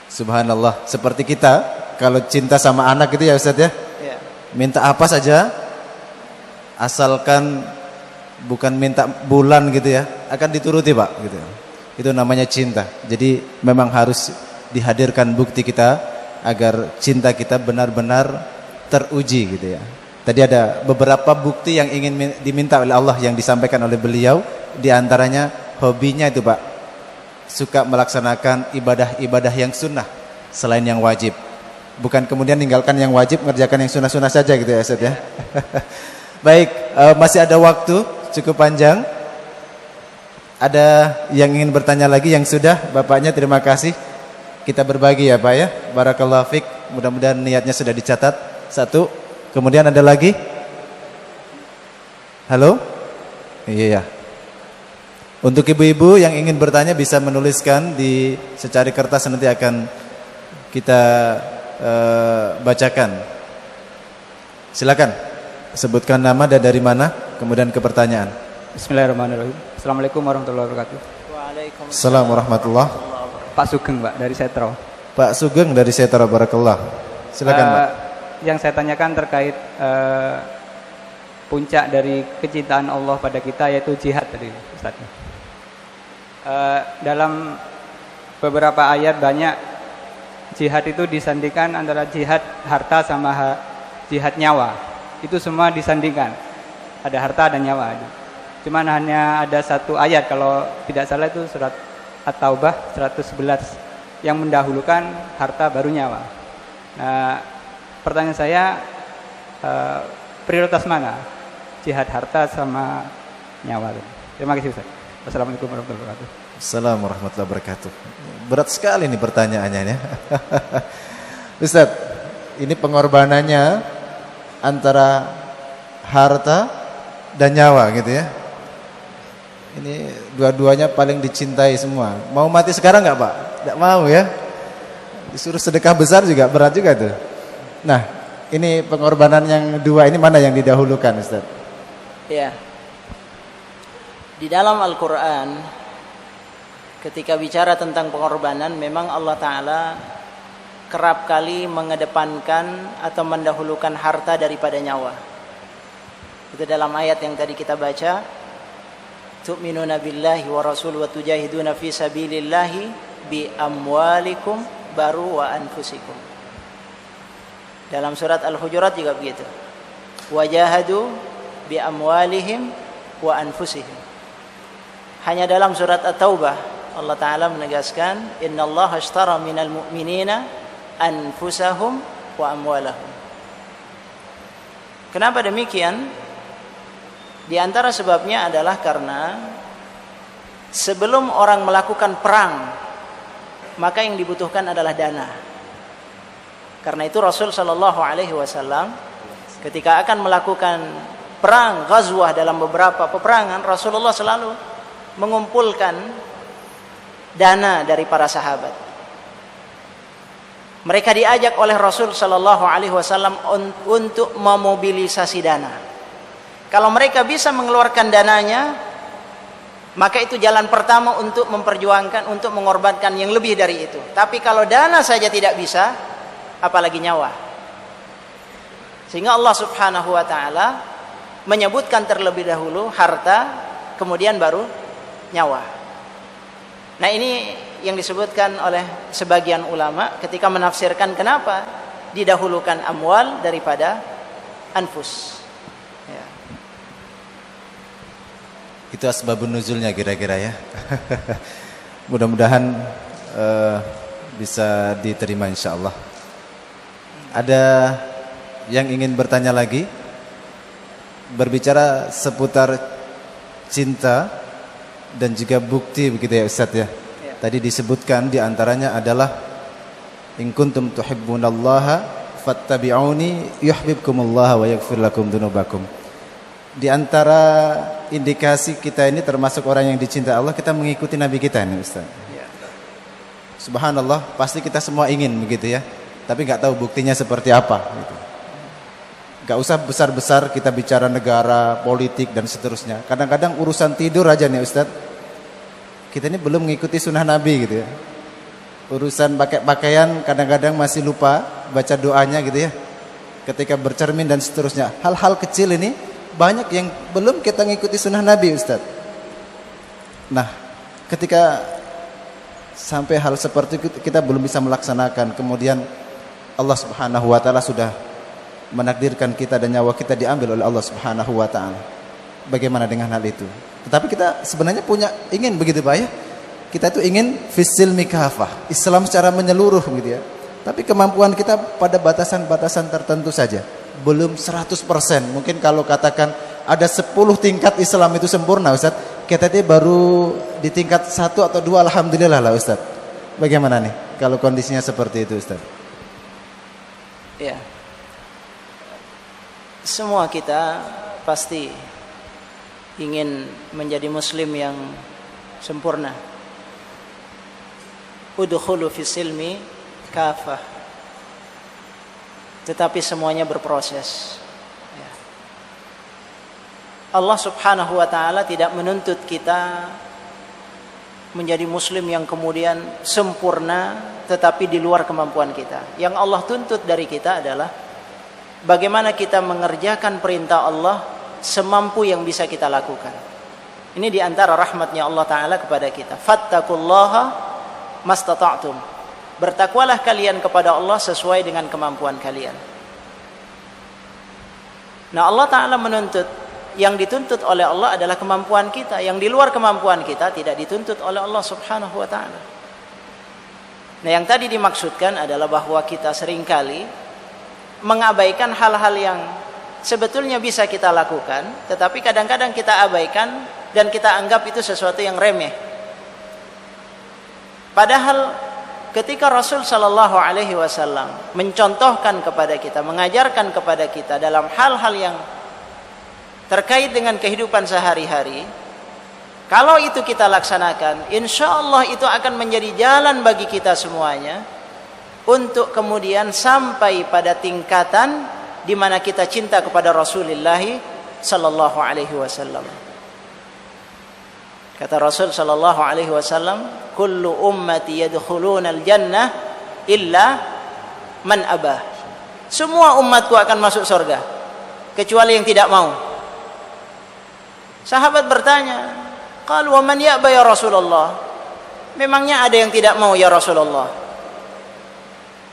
Subhanallah. Seperti kita, kalau cinta sama anak gitu ya Ustaz ya, minta apa saja, asalkan bukan minta bulan gitu ya, akan dituruti Pak gitu. Itu namanya cinta. Jadi memang harus dihadirkan bukti kita agar cinta kita benar-benar teruji gitu ya. Tadi ada beberapa bukti yang ingin diminta oleh Allah yang disampaikan oleh beliau. Di antaranya hobinya itu Pak, suka melaksanakan ibadah-ibadah yang sunnah selain yang wajib. Bukan kemudian ninggalkan yang wajib, mengerjakan yang sunnah-sunnah saja gitu ya Ustaz ya. Baik, masih ada waktu cukup panjang. Ada yang ingin bertanya lagi? Yang sudah, bapaknya terima kasih. Kita berbagi ya Pak ya. Barakallahu fiik. Mudah-mudahan niatnya sudah dicatat. Satu. Kemudian ada lagi? Halo? Iya. Untuk ibu-ibu yang ingin bertanya bisa menuliskan di secari kertas, nanti akan kita bacakan. Silakan. Sebutkan nama dan dari mana, kemudian ke pertanyaan. Bismillahirrahmanirrahim. Assalamualaikum warahmatullahi wabarakatuh. Waalaikumsalam warahmatullahi. Pak Sugeng Pak dari Setro. Pak Sugeng dari Setro, barakallah. Silakan Pak. Yang saya tanyakan terkait puncak dari kecintaan Allah pada kita, yaitu jihad tadi Ustaz. Dalam beberapa ayat banyak jihad itu disandingkan antara jihad harta sama jihad nyawa. Itu semua disandingkan, ada harta dan nyawa. Cuman hanya ada satu ayat, kalau tidak salah itu surat At-Taubah 111, yang mendahulukan harta baru nyawa. Nah, pertanyaan saya, prioritas mana? Jihad harta sama nyawa. Terima kasih Ustaz. Wassalamualaikum warahmatullahi wabarakatuh. Assalamualaikum warahmatullahi wabarakatuh. Berat sekali nih pertanyaannya ya. Ustaz, ini pengorbanannya antara harta dan nyawa gitu ya. Ini dua-duanya paling dicintai semua. Mau mati sekarang nggak Pak? Nggak mau ya. Disuruh sedekah besar juga berat juga tuh. Nah, ini pengorbanan yang dua ini mana yang didahulukan Ustaz? Ya. Di dalam Al-Quran, ketika bicara tentang pengorbanan, memang Allah Ta'ala kerap kali mengedepankan atau mendahulukan harta daripada nyawa. Itu dalam ayat yang tadi kita baca, tu'minuna billahi wa rasul wa tujahiduna fi sabilillahi bi amwalikum baru wa anfusikum. Dalam surat Al-Hujurat juga begitu. Wajahadu bi amwalihim wa anfusihim. Hanya dalam surat At-Taubah Allah Ta'ala menegaskan, innallaha ashtara minal mu'minina anfusahum wa amwalahum. Kenapa demikian? Di antara sebabnya adalah karena sebelum orang melakukan perang, maka yang dibutuhkan adalah dana. Karena itu Rasul sallallahu alaihi wasallam ketika akan melakukan perang ghazwah dalam beberapa peperangan, Rasulullah selalu mengumpulkan dana dari para sahabat. Mereka diajak oleh Rasul sallallahu alaihi wasallam untuk memobilisasi dana. Kalau mereka bisa mengeluarkan dananya, maka itu jalan pertama untuk memperjuangkan, untuk mengorbankan yang lebih dari itu. Tapi kalau dana saja tidak bisa, apalagi nyawa. Sehingga Allah Subhanahu wa taala menyebutkan terlebih dahulu harta, kemudian baru nyawa. Nah, ini yang disebutkan oleh sebagian ulama ketika menafsirkan kenapa didahulukan amwal daripada anfus. Ya. Itu asbabun nuzulnya kira-kira ya. Mudah-mudahan bisa diterima insyaallah. Ada yang ingin bertanya lagi? Berbicara seputar cinta dan juga bukti begitu ya Ustaz ya. Tadi disebutkan diantaranya adalah in kuntum tuhibbunallaha fattabi'uni yuhibbukumullah wa yaghfir lakum dzunubakum. Di antara indikasi kita ini termasuk orang yang dicintai Allah, kita mengikuti Nabi kita ini Ustaz. Subhanallah, pasti kita semua ingin begitu ya. Tapi nggak tahu buktinya seperti apa gitu. Gak usah besar-besar kita bicara negara, politik dan seterusnya. Kadang-kadang urusan tidur aja nih Ustaz, kita ini belum mengikuti sunnah Nabi gitu ya. Urusan pakai pakaian kadang-kadang masih lupa baca doanya gitu ya. Ketika bercermin dan seterusnya. Hal-hal kecil ini banyak yang belum kita mengikuti sunnah Nabi Ustaz. Nah, ketika sampai hal seperti itu kita belum bisa melaksanakan, kemudian Allah Subhanahu wa taala sudah menakdirkan kita dan nyawa kita diambil oleh Allah Subhanahu wa taala. Bagaimana dengan hal itu? Tetapi kita sebenarnya ingin begitu Pak ya. Kita itu ingin fisil mikafah, Islam secara menyeluruh gitu ya. Tapi kemampuan kita pada batasan-batasan tertentu saja. Belum 100%. Mungkin kalau katakan ada 10 tingkat Islam itu sempurna Ustaz, kita itu baru di tingkat 1 atau 2 alhamdulillah lah Ustaz. Bagaimana nih kalau kondisinya seperti itu Ustaz? Ya. Semua kita pasti ingin menjadi muslim yang sempurna. Udkhulu fis silmi kafah. Tetapi semuanya berproses. Ya. Allah Subhanahu wa taala tidak menuntut kita menjadi muslim yang kemudian sempurna tetapi di luar kemampuan kita. Yang Allah tuntut dari kita adalah bagaimana kita mengerjakan perintah Allah semampu yang bisa kita lakukan. Ini diantara rahmatnya Allah Ta'ala kepada kita. Fattakullaha mastata'tum. Bertakwalah kalian kepada Allah sesuai dengan kemampuan kalian. Nah Allah Ta'ala menuntut, yang dituntut oleh Allah adalah kemampuan kita. Yang di luar kemampuan kita tidak dituntut oleh Allah Subhanahu wa Ta'ala. Nah yang tadi dimaksudkan adalah bahwa kita seringkali mengabaikan hal-hal yang sebetulnya bisa kita lakukan, tetapi kadang-kadang kita abaikan dan kita anggap itu sesuatu yang remeh. Padahal ketika Rasul Shallallahu Alaihi Wasallam mencontohkan kepada kita, mengajarkan kepada kita dalam hal-hal yang terkait dengan kehidupan sehari-hari, kalau itu kita laksanakan, insya Allah itu akan menjadi jalan bagi kita semuanya untuk kemudian sampai pada tingkatan di mana kita cinta kepada Rasulullah sallallahu alaihi wasallam. Kata Rasul sallallahu alaihi wasallam, "Kullu ummati yadkhulunal jannah illa man abah." Semua umatku akan masuk surga kecuali yang tidak mau. Sahabat bertanya, "Qalu wa man ya'ba ya Rasulullah?" Memangnya ada yang tidak mau ya Rasulullah?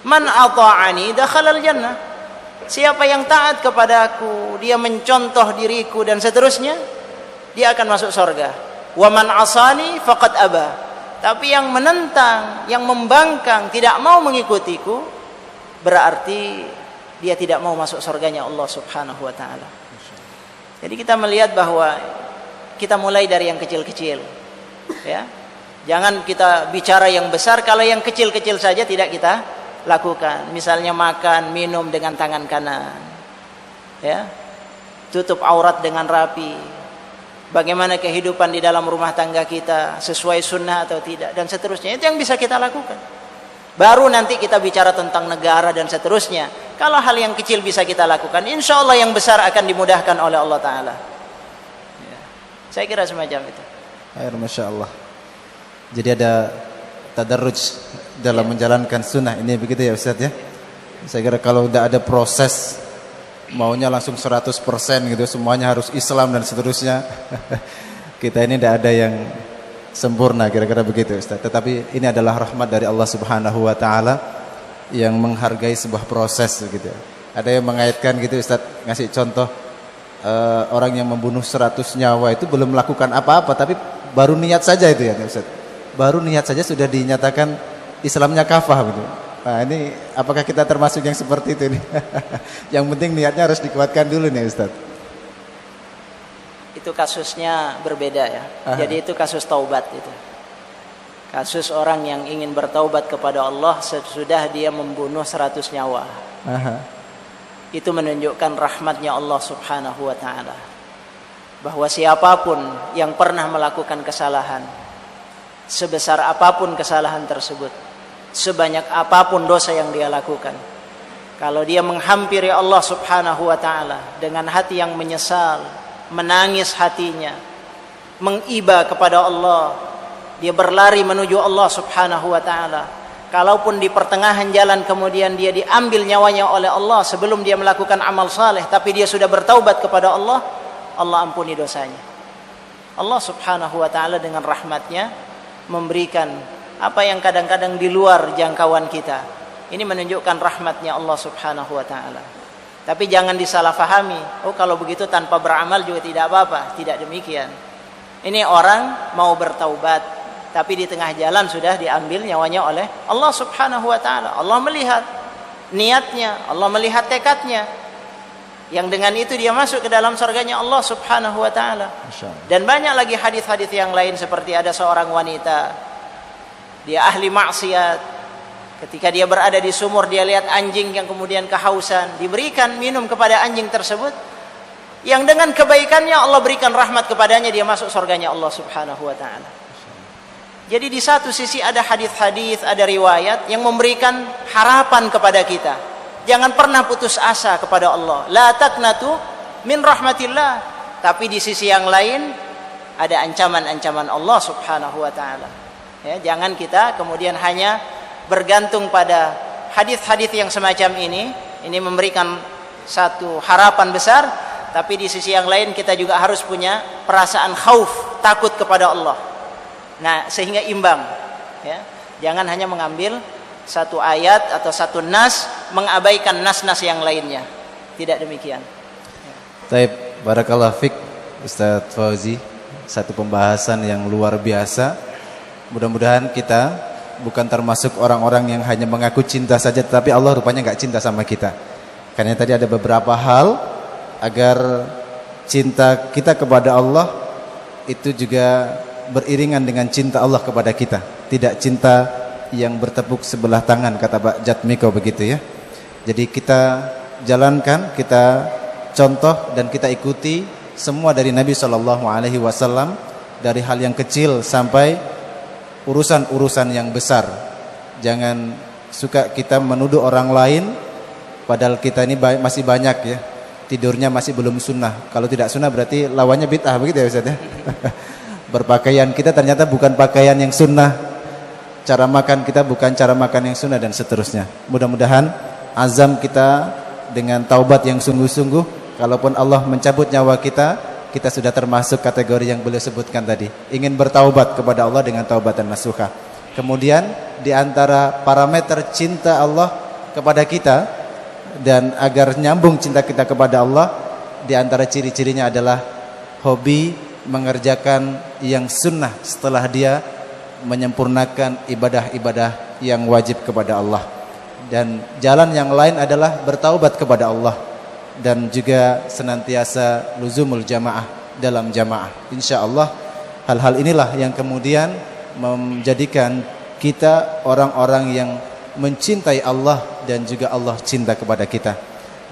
Man ata'ani dakhalal jannah. Siapa yang taat kepadaku, dia mencontoh diriku dan seterusnya, dia akan masuk surga. Wa man asani faqad aba. Tapi yang menentang, yang membangkang, tidak mau mengikutiku, berarti dia tidak mau masuk surganya Allah Subhanahu wa taala. Jadi kita melihat bahwa kita mulai dari yang kecil-kecil. Ya. Jangan kita bicara yang besar kalau yang kecil-kecil saja tidak kita lakukan. Misalnya makan, minum dengan tangan kanan. Ya. Tutup aurat dengan rapi. Bagaimana kehidupan di dalam rumah tangga kita, sesuai sunnah atau tidak, dan seterusnya. Itu yang bisa kita lakukan. Baru nanti kita bicara tentang negara dan seterusnya. Kalau hal yang kecil bisa kita lakukan, insya Allah yang besar akan dimudahkan oleh Allah Ta'ala. Ya. Saya kira semacam itu. Masya Allah. Jadi ada tadarruj dalam menjalankan sunnah ini begitu ya Ustaz ya. Saya kira kalau udah ada proses maunya langsung 100% gitu, semuanya harus Islam dan seterusnya. Kita ini tidak ada yang sempurna kira-kira begitu Ustaz. Tetapi ini adalah rahmat dari Allah Subhanahu wa taala yang menghargai sebuah proses gitu. Ada yang mengaitkan gitu Ustaz, ngasih contoh orang yang membunuh 100 nyawa itu belum melakukan apa-apa, tapi baru niat saja itu ya Ustaz. Baru niat saja sudah dinyatakan Islamnya kafah gitu. Nah, ini apakah kita termasuk yang seperti itu nih? Yang penting niatnya harus dikuatkan dulu nih Ustaz. Itu kasusnya berbeda ya. Jadi itu kasus taubat itu. Kasus orang yang ingin bertaubat kepada Allah sesudah dia membunuh 100 nyawa. Itu menunjukkan rahmatnya Allah subhanahu wa ta'ala. Bahwa siapapun yang pernah melakukan kesalahan, sebesar apapun kesalahan tersebut, sebanyak apapun dosa yang dia lakukan, kalau dia menghampiri Allah subhanahu wa ta'ala dengan hati yang menyesal, menangis hatinya, mengiba kepada Allah, dia berlari menuju Allah subhanahu wa ta'ala, kalaupun di pertengahan jalan kemudian dia diambil nyawanya oleh Allah sebelum dia melakukan amal saleh, tapi dia sudah bertaubat kepada Allah, Allah ampuni dosanya. Allah subhanahu wa ta'ala dengan rahmatnya memberikan apa yang kadang-kadang di luar jangkauan kita. Ini menunjukkan rahmatnya Allah subhanahu wa ta'ala. Tapi jangan disalahfahami, oh kalau begitu tanpa beramal juga tidak apa-apa. Tidak demikian. Ini orang mau bertaubat, tapi di tengah jalan sudah diambil nyawanya oleh Allah subhanahu wa ta'ala. Allah melihat niatnya, Allah melihat tekadnya, yang dengan itu dia masuk ke dalam surganya Allah subhanahu wa ta'ala. Dan banyak lagi hadis-hadis yang lain, seperti ada seorang wanita, dia ahli maksiat, ketika dia berada di sumur, dia lihat anjing yang kemudian kehausan, diberikan minum kepada anjing tersebut, yang dengan kebaikannya Allah berikan rahmat kepadanya, dia masuk surganya Allah subhanahu wa ta'ala. Jadi di satu sisi ada hadis-hadis, ada riwayat yang memberikan harapan kepada kita. Jangan pernah putus asa kepada Allah. La taqnatu min rahmatillah. Tapi di sisi yang lain ada ancaman-ancaman Allah subhanahu wa ta'ala. Ya, jangan kita kemudian hanya bergantung pada hadis-hadis yang semacam ini. Ini memberikan satu harapan besar. Tapi di sisi yang lain kita juga harus punya perasaan khauf, takut kepada Allah. Nah, sehingga imbang. Ya. Jangan hanya mengambil satu ayat atau satu nas, mengabaikan nas-nas yang lainnya. Tidak demikian. Taib, barakallahu fik Ustaz Fauzi. Satu pembahasan yang luar biasa. Mudah-mudahan kita bukan termasuk orang-orang yang hanya mengaku cinta saja, tetapi Allah rupanya nggak cinta sama kita. Karena tadi ada beberapa hal agar cinta kita kepada Allah itu juga beriringan dengan cinta Allah kepada kita. Tidak cinta yang bertepuk sebelah tangan, kata Pak Jatmiko begitu ya. Jadi kita jalankan, kita contoh dan kita ikuti semua dari Nabi SAW, dari hal yang kecil sampai urusan-urusan yang besar. Jangan suka kita menuduh orang lain padahal kita ini masih banyak ya, tidurnya masih belum sunnah. Kalau tidak sunnah berarti lawannya bid'ah, begitu ya Ustaz ya. Berpakaian kita ternyata bukan pakaian yang sunnah, cara makan kita bukan cara makan yang sunnah, dan seterusnya. Mudah-mudahan azam kita dengan taubat yang sungguh-sungguh, kalaupun Allah mencabut nyawa kita, kita sudah termasuk kategori yang beliau sebutkan tadi, ingin bertaubat kepada Allah dengan taubatan nasuha. Kemudian di antara parameter cinta Allah kepada kita, dan agar nyambung cinta kita kepada Allah, di antara ciri-cirinya adalah hobi mengerjakan yang sunnah setelah dia menyempurnakan ibadah-ibadah yang wajib kepada Allah. Dan jalan yang lain adalah bertaubat kepada Allah dan juga senantiasa luzumul jamaah dalam jamaah. InsyaAllah hal-hal inilah yang kemudian menjadikan kita orang-orang yang mencintai Allah dan juga Allah cinta kepada kita.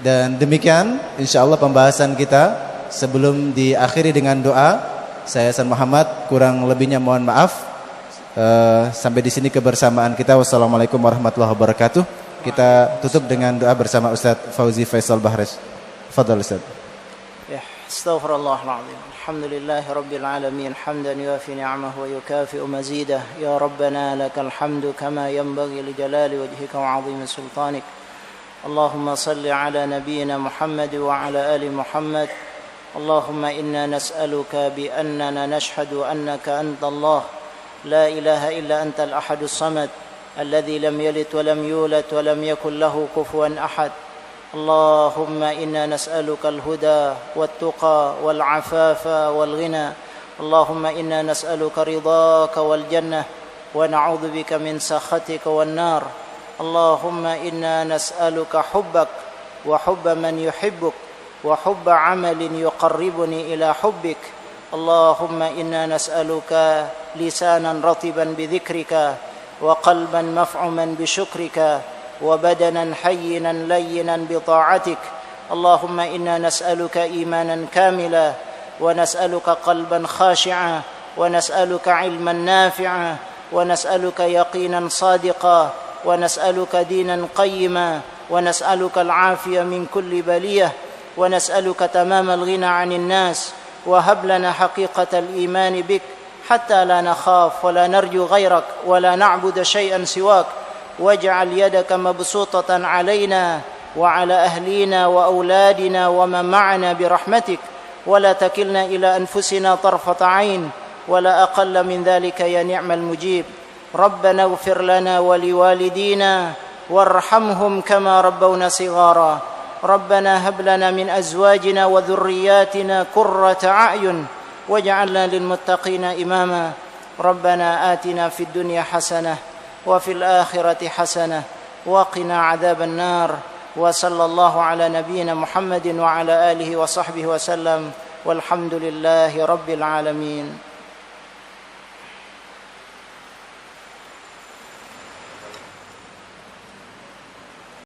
Dan demikian insyaallah pembahasan kita. Sebelum diakhiri dengan doa, saya Hasan Muhammad, kurang lebihnya mohon maaf. Sampai di sini kebersamaan kita. Wassalamualaikum warahmatullahi wabarakatuh. Kita tutup dengan doa bersama Ustaz Fauzi Faisal Bahres. Fadhal Ustaz. Ya, astaghfirullahaladzim. Alhamdulillahi rabbil alamin, hamdan yuafi ni'amahu wa yukafi'u mazidah. Ya Rabbana lakal hamdu kama yanbaghi li jalali wajhika wa 'azimi sultanik. Allahumma salli ala nabiyyina Muhammad wa ala ali Muhammad. Allahumma inna nas'aluka bi annana nashhadu annaka anta Allah, la ilaha illa anta al-ahadus samad, alladhi lam yalid wa lam yulad wa lam yakul lahu kufuwan ahad. اللهم إنا نسألك الهدى والتقى والعفاف والغنى اللهم إنا نسألك رضاك والجنة ونعوذ بك من سخطك والنار اللهم إنا نسألك حبك وحب من يحبك وحب عمل يقربني إلى حبك اللهم إنا نسألك لسانا رطبا بذكرك وقلبا مفعما بشكرك وبدنا حينا لينا بطاعتك اللهم إنا نسألك إيمانا كاملا ونسألك قلبا خاشعا ونسألك علما نافعا ونسألك يقينا صادقا ونسألك دينا قيما ونسألك العافية من كل بلية ونسألك تمام الغنى عن الناس وهب لنا حقيقة الإيمان بك حتى لا نخاف ولا نرجو غيرك ولا نعبد شيئا سواك واجعل يدك مبسوطة علينا وعلى أهلينا وأولادنا ومن معنا برحمتك ولا تكلنا إلى أنفسنا طرفة عين ولا أقل من ذلك يا نعم المجيب ربنا اغفر لنا ولوالدينا وارحمهم كما ربونا صغارا ربنا هب لنا من أزواجنا وذرياتنا قرة أعين واجعلنا للمتقين إماما ربنا آتنا في الدنيا حسنة وفي الآخرة حسنة وقنا عذاب النار وصلى الله على نبينا محمد وعلى آله وصحبه وسلم والحمد لله رب العالمين